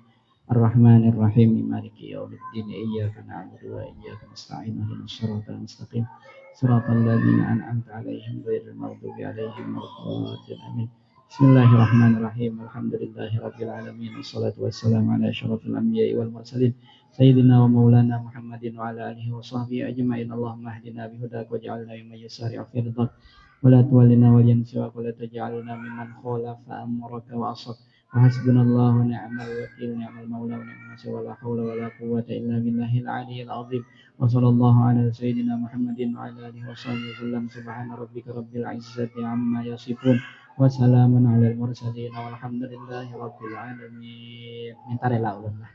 C: Ar-Rahmanir-Rahim. Maliki yaumiddin. Iyyaka na'budu wa iyyaka nasta'in. Ihdinas siratal mustaqim. Siratal ladzina an'amta 'alaihim ghairil maghdubi 'alaihim waladdallin. Amin. Bismillahirrahmanirrahim. Alhamdulillahirabbil alamin. Wassalatu wassalamu ala asyrofil anbiya'i wal mursalin. Sayyidina wa maulana Muhammadin wa ala alihi wa sahbihi ajma'in. Allahumma hdina bihudaka waj'alna mimman yusari'u fi ridhak. ولا تولنا وليا سواك ولا تجعلنا ممن خالف أمرك وعصاك وحسبنا الله ونعم الوكيل نعم المولى ونعم النصير ولا حول ولا قوة إلا بالله العلي العظيم وصلى الله على سيدنا محمد وعلى آله وصحبه وسلم سبحان ربك رب العزة عما يصفون وسلام على المرسلين والحمد لله رب العالمين. Minta rela ulun lah.